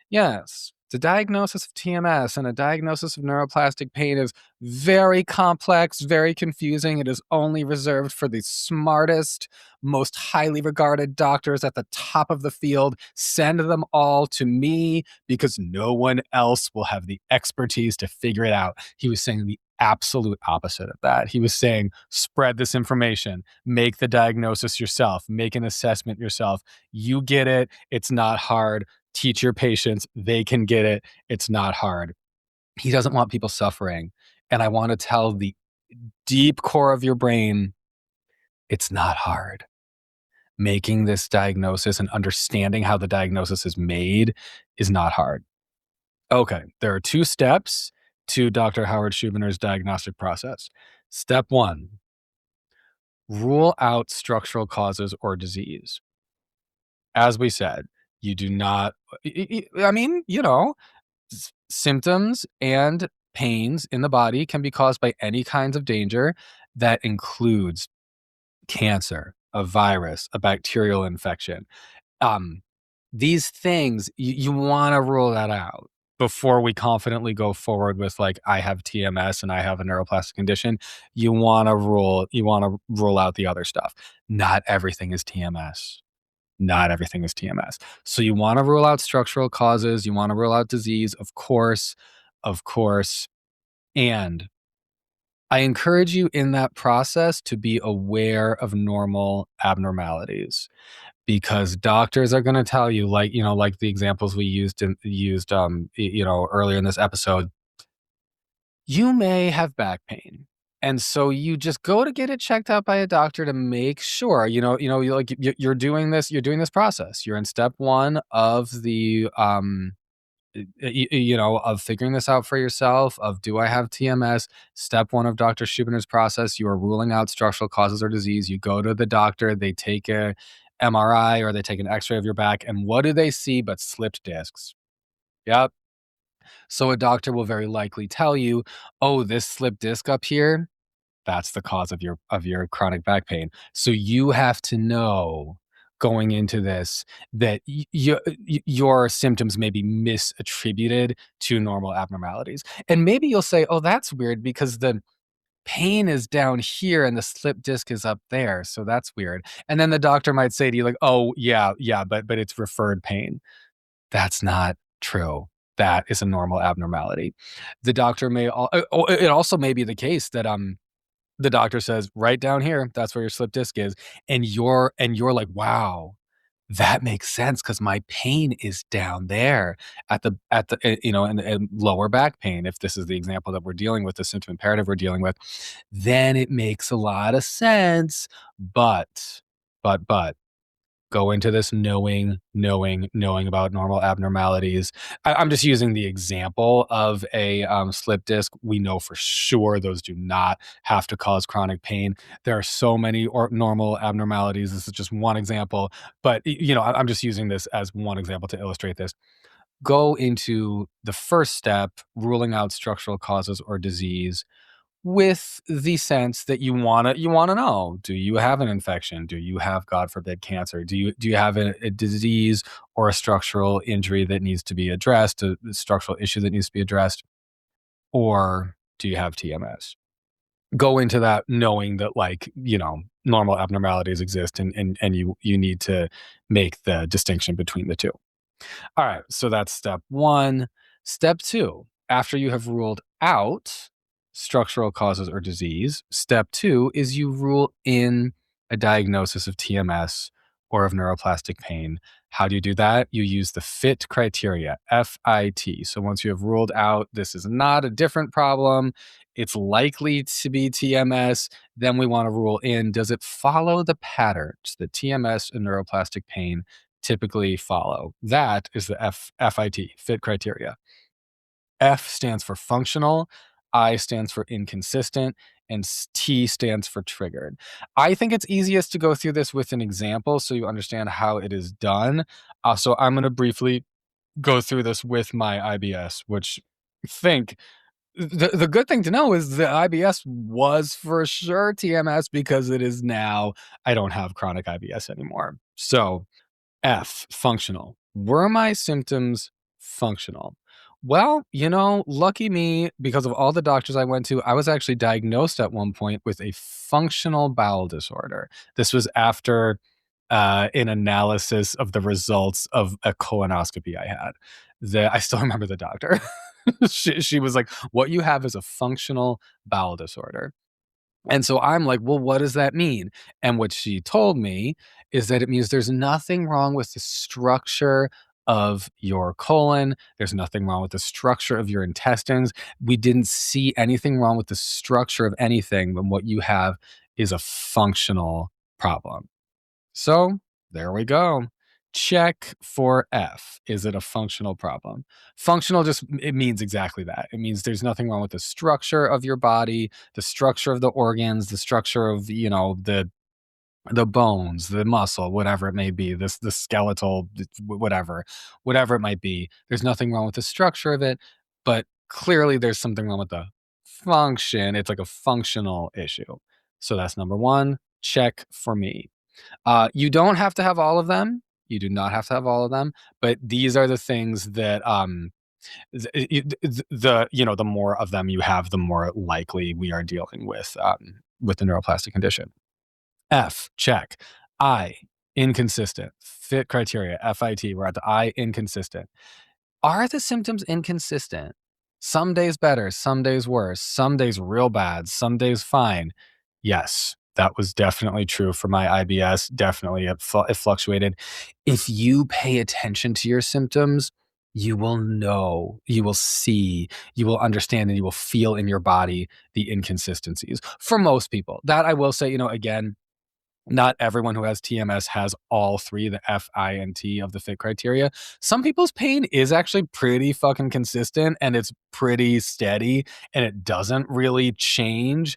yes, the diagnosis of TMS and a diagnosis of neuroplastic pain is very complex, very confusing. It is only reserved for the smartest, most highly regarded doctors at the top of the field. Send them all to me because no one else will have the expertise to figure it out. He was saying the absolute opposite of that. He was saying, spread this information, make the diagnosis yourself, make an assessment yourself. You get it. It's not hard. Teach your patients. They can get it. It's not hard. He doesn't want people suffering. And I want to tell the deep core of your brain, it's not hard. Making this diagnosis and understanding how the diagnosis is made is not hard. Okay, there are two steps to Dr. Howard Schubiner's diagnostic process. Step one, rule out structural causes or disease. As we said, you do not, symptoms and pains in the body can be caused by any kinds of danger. That includes cancer, a virus, a bacterial infection. These things, you want to rule that out before we confidently go forward with like, I have TMS and I have a neuroplastic condition. You want to rule out the other stuff. Not everything is TMS. Not everything is TMS. So you want to rule out structural causes. You want to rule out disease, of course. And I encourage you in that process to be aware of normal abnormalities, because doctors are going to tell you, like the examples we used earlier in this episode, you may have back pain. And so you just go to get it checked out by a doctor to make sure, you're doing this process. You're in step one of the, of figuring this out for yourself, of do I have TMS? Step one of Dr. Schubiner's process, you are ruling out structural causes or disease. You go to the doctor, they take a MRI or they take an x-ray of your back. And what do they see but slipped discs? Yep. So a doctor will very likely tell you, oh, this slipped disc up here, that's the cause of your chronic back pain. So you have to know going into this that your symptoms may be misattributed to normal abnormalities. And maybe you'll say, oh, that's weird because the pain is down here and the slip disc is up there. So that's weird. And then the doctor might say to you like, oh, yeah, but it's referred pain. That's not true. That is a normal abnormality. The doctor may, it also may be the case that, the doctor says, right down here, that's where your slip disc is. And you're like, wow, that makes sense because my pain is down there at the in lower back pain. If this is the example that we're dealing with, the symptom imperative we're dealing with, then it makes a lot of sense. But go into this knowing about normal abnormalities. I'm just using the example of a slip disc. We know for sure those do not have to cause chronic pain. There are so many normal abnormalities. This is just one example, but I'm just using this as one example to illustrate this. Go into the first step, ruling out structural causes or disease, with the sense that you wanna know, do you have an infection? Do you have, God forbid, cancer? Do you have a disease or a structural injury that needs to be addressed, a structural issue that needs to be addressed, or do you have TMS? Go into that knowing that, like, normal abnormalities exist, and you need to make the distinction between the two. All right, so that's step 1. Step 2, after you have ruled out structural causes or disease, step 2 is you rule in a diagnosis of TMS or of neuroplastic pain. How do you do that? You use the FIT criteria, FIT. So once you have ruled out this is not a different problem, it's likely to be TMS, then we want to rule in, does it follow the patterns that TMS and neuroplastic pain typically follow? That is the FIT, FIT criteria. F stands for functional, I stands for inconsistent, and T stands for triggered. I think it's easiest to go through this with an example so you understand how it is done. So I'm going to briefly go through this with my IBS, which I think the good thing to know is the IBS was for sure TMS because it is now. I don't have chronic IBS anymore. So F, functional. Were my symptoms functional? Well, lucky me, because of all the doctors I went to, I was actually diagnosed at one point with a functional bowel disorder. This was after an analysis of the results of a colonoscopy I had. I still remember the doctor. She was like, what you have is a functional bowel disorder. And so I'm like, well, what does that mean? And what she told me is that it means there's nothing wrong with the structure of your colon. There's nothing wrong with the structure of your intestines. We didn't see anything wrong with the structure of anything, but what you have is a functional problem. So there we go. Check for F. Is it a functional problem? Functional it means exactly that. It means there's nothing wrong with the structure of your body, the structure of the organs, the structure of, the bones, the muscle, whatever it may be, the skeletal, whatever it might be. There's nothing wrong with the structure of it, but clearly there's something wrong with the function. It's like a functional issue. So that's number 1. Check for me. You don't have to have all of them. You do not have to have all of them, but these are the things that the more of them you have, the more likely we are dealing with the neuroplastic condition. F, check. I, inconsistent. FIT criteria, FIT. We're at the I, inconsistent. Are the symptoms inconsistent? Some days better, some days worse, some days real bad, some days fine. Yes, that was definitely true for my IBS. Definitely, it fluctuated. If you pay attention to your symptoms, you will know, you will see, you will understand, and you will feel in your body the inconsistencies. For most people, that I will say, again, not everyone who has TMS has all 3, the F, I, and T of the FIT criteria. Some people's pain is actually pretty fucking consistent and it's pretty steady and it doesn't really change.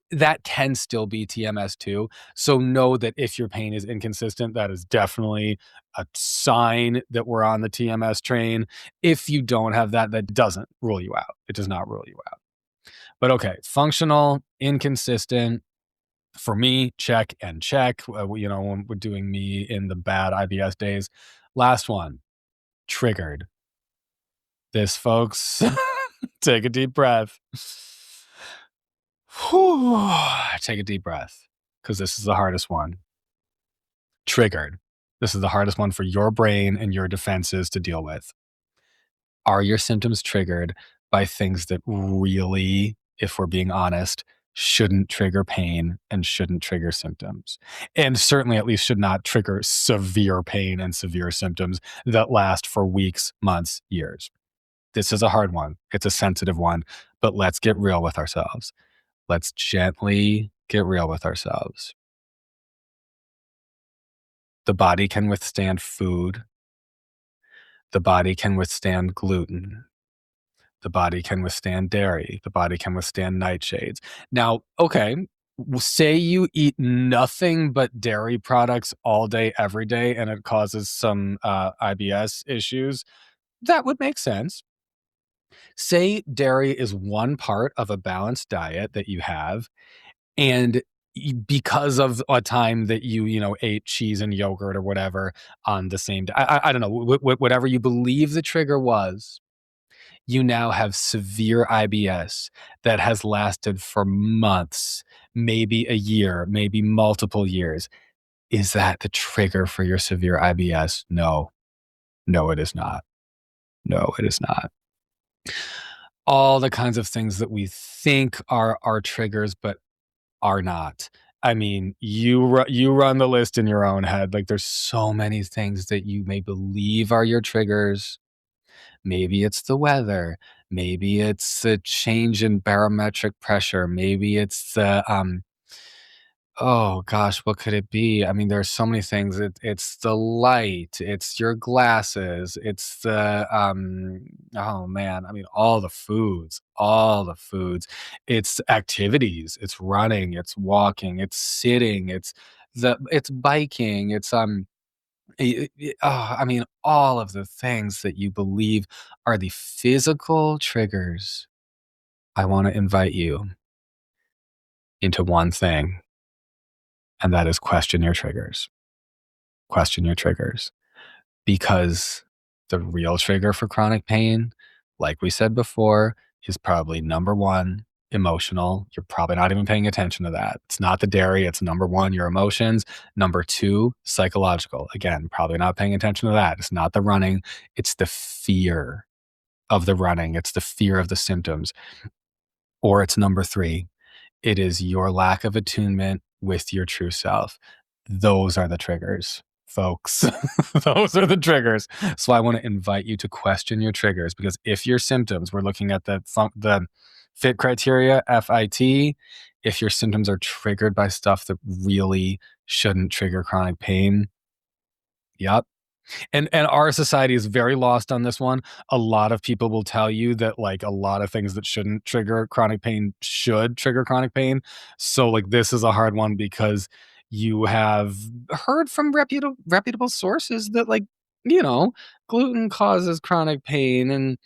That can still be TMS too. So know that if your pain is inconsistent, that is definitely a sign that we're on the TMS train. If you don't have that, that doesn't rule you out. It does not rule you out. But okay, functional, inconsistent. For me, check and check. When we're doing me in the bad IBS days. Last one, triggered. This, folks, take a deep breath. Whew. Take a deep breath, because this is the hardest one. Triggered. This is the hardest one for your brain and your defenses to deal with. Are your symptoms triggered by things that really, if we're being honest, shouldn't trigger pain and shouldn't trigger symptoms. And certainly at least should not trigger severe pain and severe symptoms that last for weeks, months, years. This is a hard one. It's a sensitive one, but let's get real with ourselves. Let's gently get real with ourselves. The body can withstand food. The body can withstand gluten. The body can withstand dairy. The body can withstand nightshades. Now, okay, say you eat nothing but dairy products all day, every day, and it causes some IBS issues. That would make sense. Say dairy is one part of a balanced diet that you have, and because of a time that you ate cheese and yogurt or whatever on the same day, I don't know, whatever you believe the trigger was, you now have severe IBS that has lasted for months, maybe a year, maybe multiple years. Is that the trigger for your severe IBS? No. No, it is not. No, it is not. All the kinds of things that we think are our triggers, but are not. I mean, you run the list in your own head. Like, there's so many things that you may believe are your triggers. Maybe it's the weather. Maybe it's the change in barometric pressure. Maybe it's the oh gosh, what could it be? I mean, there's so many things. It's the light. It's your glasses. It's the oh man, I mean, all the foods. It's activities. It's running. It's walking. It's sitting. It's biking. I mean, all of the things that you believe are the physical triggers. I want to invite you into one thing, and that is question your triggers. Question your triggers. Because the real trigger for chronic pain, like we said before, is probably number one, emotional. You're probably not even paying attention to that. It's not the dairy. It's number one, your emotions. Number two, psychological. Again, probably not paying attention to that. It's not the running. It's the fear of the running. It's the fear of the symptoms. Or it's number three, it is your lack of attunement with your true self. Those are the triggers, folks. Those are the triggers. So I want to invite you to question your triggers, because if your symptoms, we're looking at the FIT criteria, FIT, if your symptoms are triggered by stuff that really shouldn't trigger chronic pain, yep, and our society is very lost on this one. A lot of people will tell you that, like, a lot of things that shouldn't trigger chronic pain should trigger chronic pain. So, like, this is a hard one because you have heard from reputable sources that, like, gluten causes chronic pain, and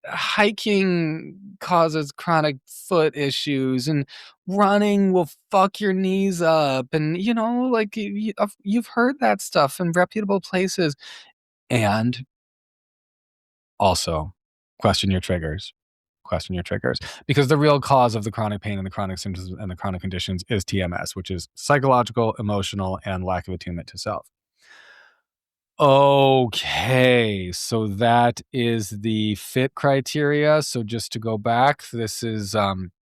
hiking causes chronic foot issues, and running will fuck your knees up, and like, you've heard that stuff in reputable places. And also, question your triggers. Question your triggers, because the real cause of the chronic pain and the chronic symptoms and the chronic conditions is TMS, which is psychological, emotional, and lack of attunement to self. Okay, so that is the FIT criteria. So just to go back, this is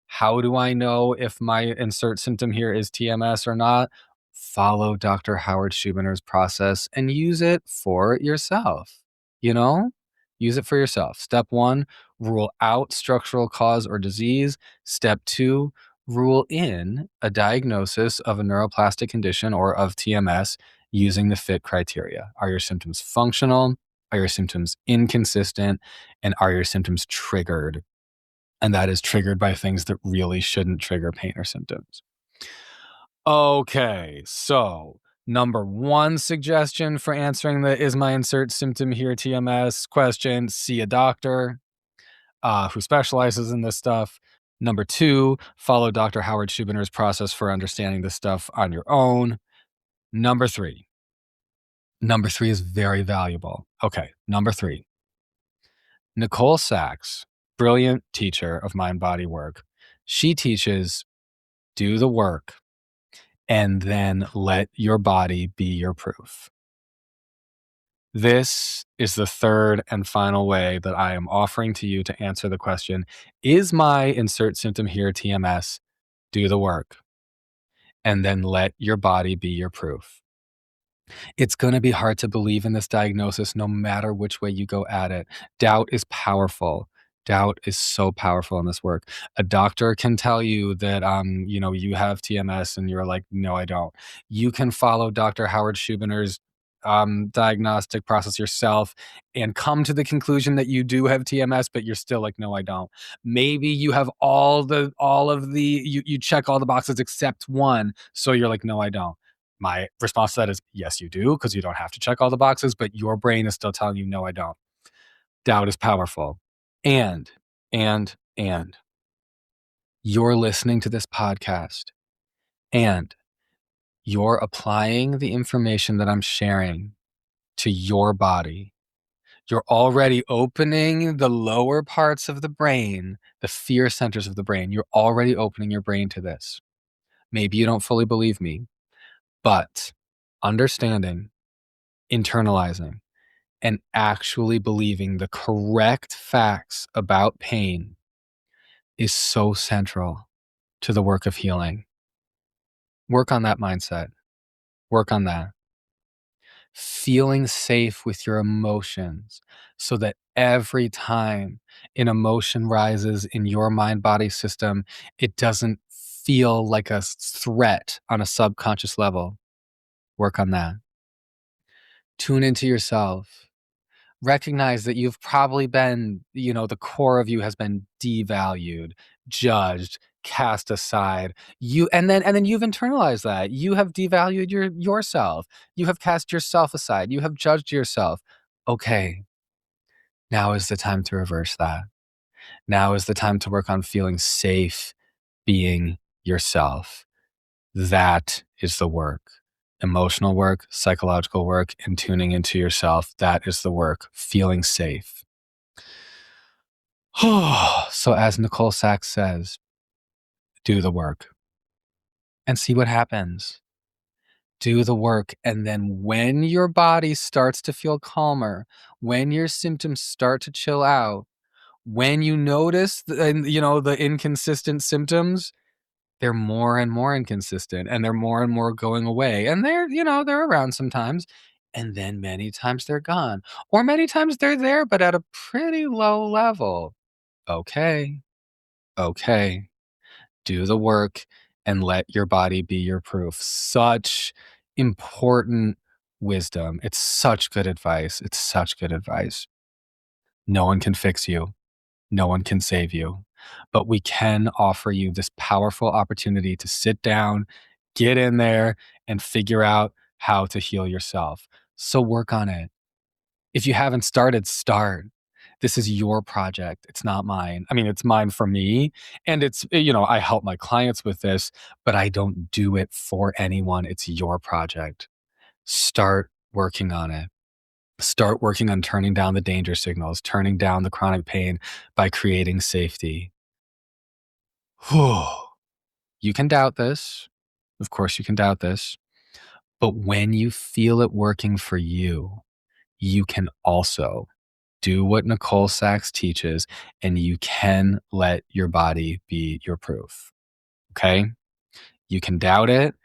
how do I know if my insert symptom here is TMS or not? Follow Dr. Howard Schubiner's process and use it for yourself. You know, use it for yourself. Step one, rule out structural cause or disease. Step two, rule in a diagnosis of a neuroplastic condition or of TMS using the FIT criteria. Are your symptoms functional? Are your symptoms inconsistent? And are your symptoms triggered? And that is triggered by things that really shouldn't trigger pain or symptoms. Okay, so number one suggestion for answering the is my insert symptom here TMS question, see a doctor who specializes in this stuff. Number two, follow Dr. Howard Schubiner's process for understanding this stuff on your own. Number three is very valuable. Okay, number three. Nicole Sachs, brilliant teacher of mind body work. She teaches do the work and then let your body be your proof. This is the third and final way that I am offering to you to answer the question, is my insert symptom here TMS? Do the work. And then let your body be your proof. It's going to be hard to believe in this diagnosis no matter which way you go at it. Doubt is powerful. Doubt is so powerful in this work. A doctor can tell you that, you have TMS and you're like, no, I don't. You can follow Dr. Howard Schubiner's diagnostic process yourself and come to the conclusion that you do have TMS, but you're still like, no, I don't. Maybe you have you check all the boxes except one. So you're like, no, I don't. My response to that is, yes, you do, because you don't have to check all the boxes, but your brain is still telling you, no, I don't. Doubt is powerful. And you're listening to this podcast and you're applying the information that I'm sharing to your body. You're already opening the lower parts of the brain, the fear centers of the brain. You're already opening your brain to this. Maybe you don't fully believe me, but understanding, internalizing, and actually believing the correct facts about pain is so central to the work of healing. Work on that mindset. Work on that. Feeling safe with your emotions so that every time an emotion rises in your mind body system, it doesn't feel like a threat on a subconscious level. Work on that. Tune into yourself. Recognize that you've probably been, the core of you has been devalued, judged, cast aside. And then you've internalized that. You have devalued yourself. You have cast yourself aside. You have judged yourself. Okay. Now is the time to reverse that. Now is the time to work on feeling safe being yourself. That is the work. Emotional work, psychological work, and tuning into yourself. That is the work. Feeling safe. So as Nicole Sachs says, do the work and see what happens. Do the work. And then when your body starts to feel calmer, when your symptoms start to chill out, when you notice the inconsistent symptoms, they're more and more inconsistent and they're more and more going away. And they're around sometimes. And then many times they're gone. Or many times they're there, but at a pretty low level. Okay. Do the work and let your body be your proof. Such important wisdom. It's such good advice. It's such good advice. No one can fix you. No one can save you, but we can offer you this powerful opportunity to sit down, get in there, and figure out how to heal yourself. So work on it. If you haven't started, start. This is your project. It's not mine. I mean, it's mine for me. And I help my clients with this, but I don't do it for anyone. It's your project. Start working on it. Start working on turning down the danger signals, turning down the chronic pain by creating safety. You can doubt this. Of course, you can doubt this. But when you feel it working for you, you can also do what Nicole Sachs teaches, and you can let your body be your proof. Okay? You can doubt it,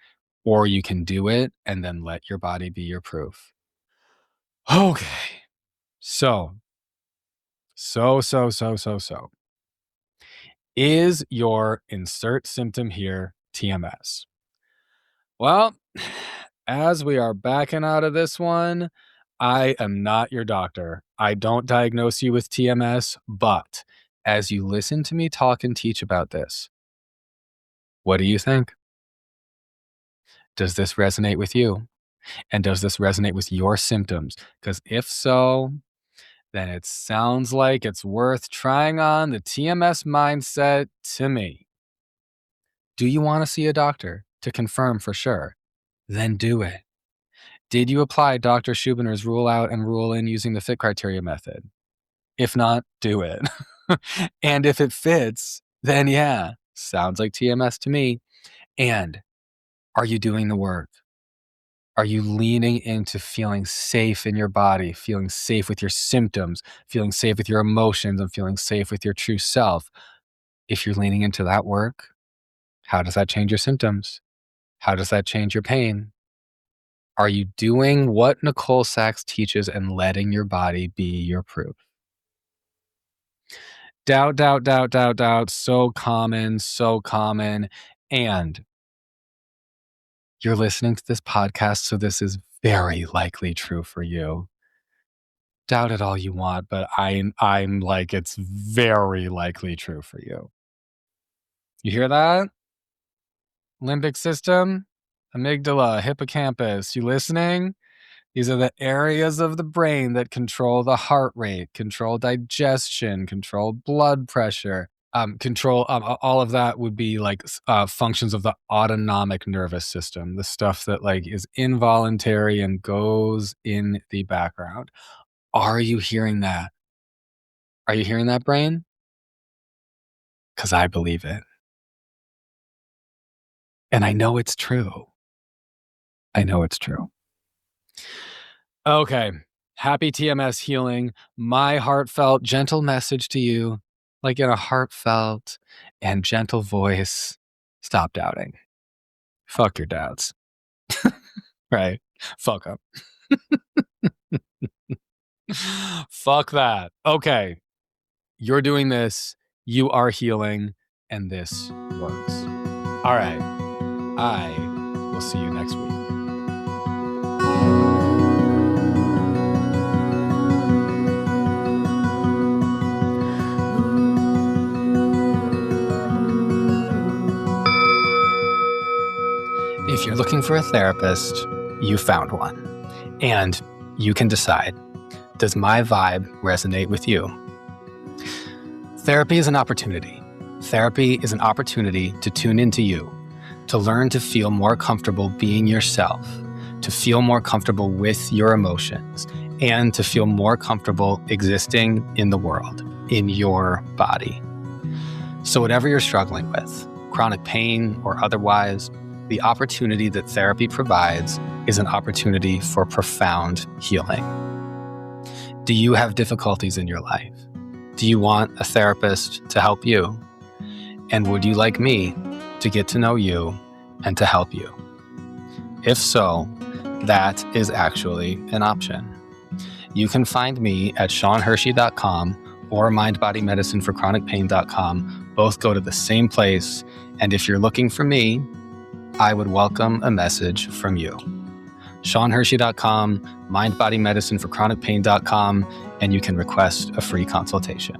or you can do it and then let your body be your proof. Okay. So. Is your insert symptom here TMS? Well, as we are backing out of this one, I am not your doctor. I don't diagnose you with TMS, but as you listen to me talk and teach about this, what do you think? Does this resonate with you? And does this resonate with your symptoms? Because if so, then it sounds like it's worth trying on the TMS mindset to me. Do you want to see a doctor to confirm for sure? Then do it. Did you apply Dr. Schubiner's rule out and rule in using the fit criteria method? If not, do it. And if it fits, then yeah, sounds like TMS to me. And are you doing the work? Are you leaning into feeling safe in your body, feeling safe with your symptoms, feeling safe with your emotions, and feeling safe with your true self? If you're leaning into that work, How does that change your symptoms? How does that change your pain? Are you doing what Nicole Sachs teaches and letting your body be your proof? Doubt, doubt, doubt, doubt, doubt. So common, so common. And you're listening to this podcast, so this is very likely true for you. Doubt it all you want, but I'm like, it's very likely true for you. You hear that? Limbic system, amygdala, hippocampus. You listening? These are the areas of the brain that control the heart rate, control digestion, control blood pressure, control all of that would be like functions of the autonomic nervous system, the stuff that like is involuntary and goes in the background. Are you hearing that? Are you hearing that, brain? Because I believe it. And I know it's true. I know it's true. Okay. Happy TMS healing. My heartfelt, gentle message to you, like in a heartfelt and gentle voice. Stop doubting. Fuck your doubts. Right? Fuck them. Fuck that. Okay. You're doing this. You are healing. And this works. All right. I will see you next week. If you're looking for a therapist, you found one. And you can decide, does my vibe resonate with you? Therapy is an opportunity. Therapy is an opportunity to tune into you, to learn to feel more comfortable being yourself, to feel more comfortable with your emotions, and to feel more comfortable existing in the world, in your body. So whatever you're struggling with, chronic pain or otherwise, the opportunity that therapy provides is an opportunity for profound healing. Do you have difficulties in your life? Do you want a therapist to help you? And would you like me to get to know you and to help you? If so, that is actually an option. You can find me at SeanHershey.com or MindBodyMedicineForChronicPain.com. Both go to the same place. And if you're looking for me, I would welcome a message from you. SeanHershey.com, MindBodyMedicineForChronicPain.com, and you can request a free consultation.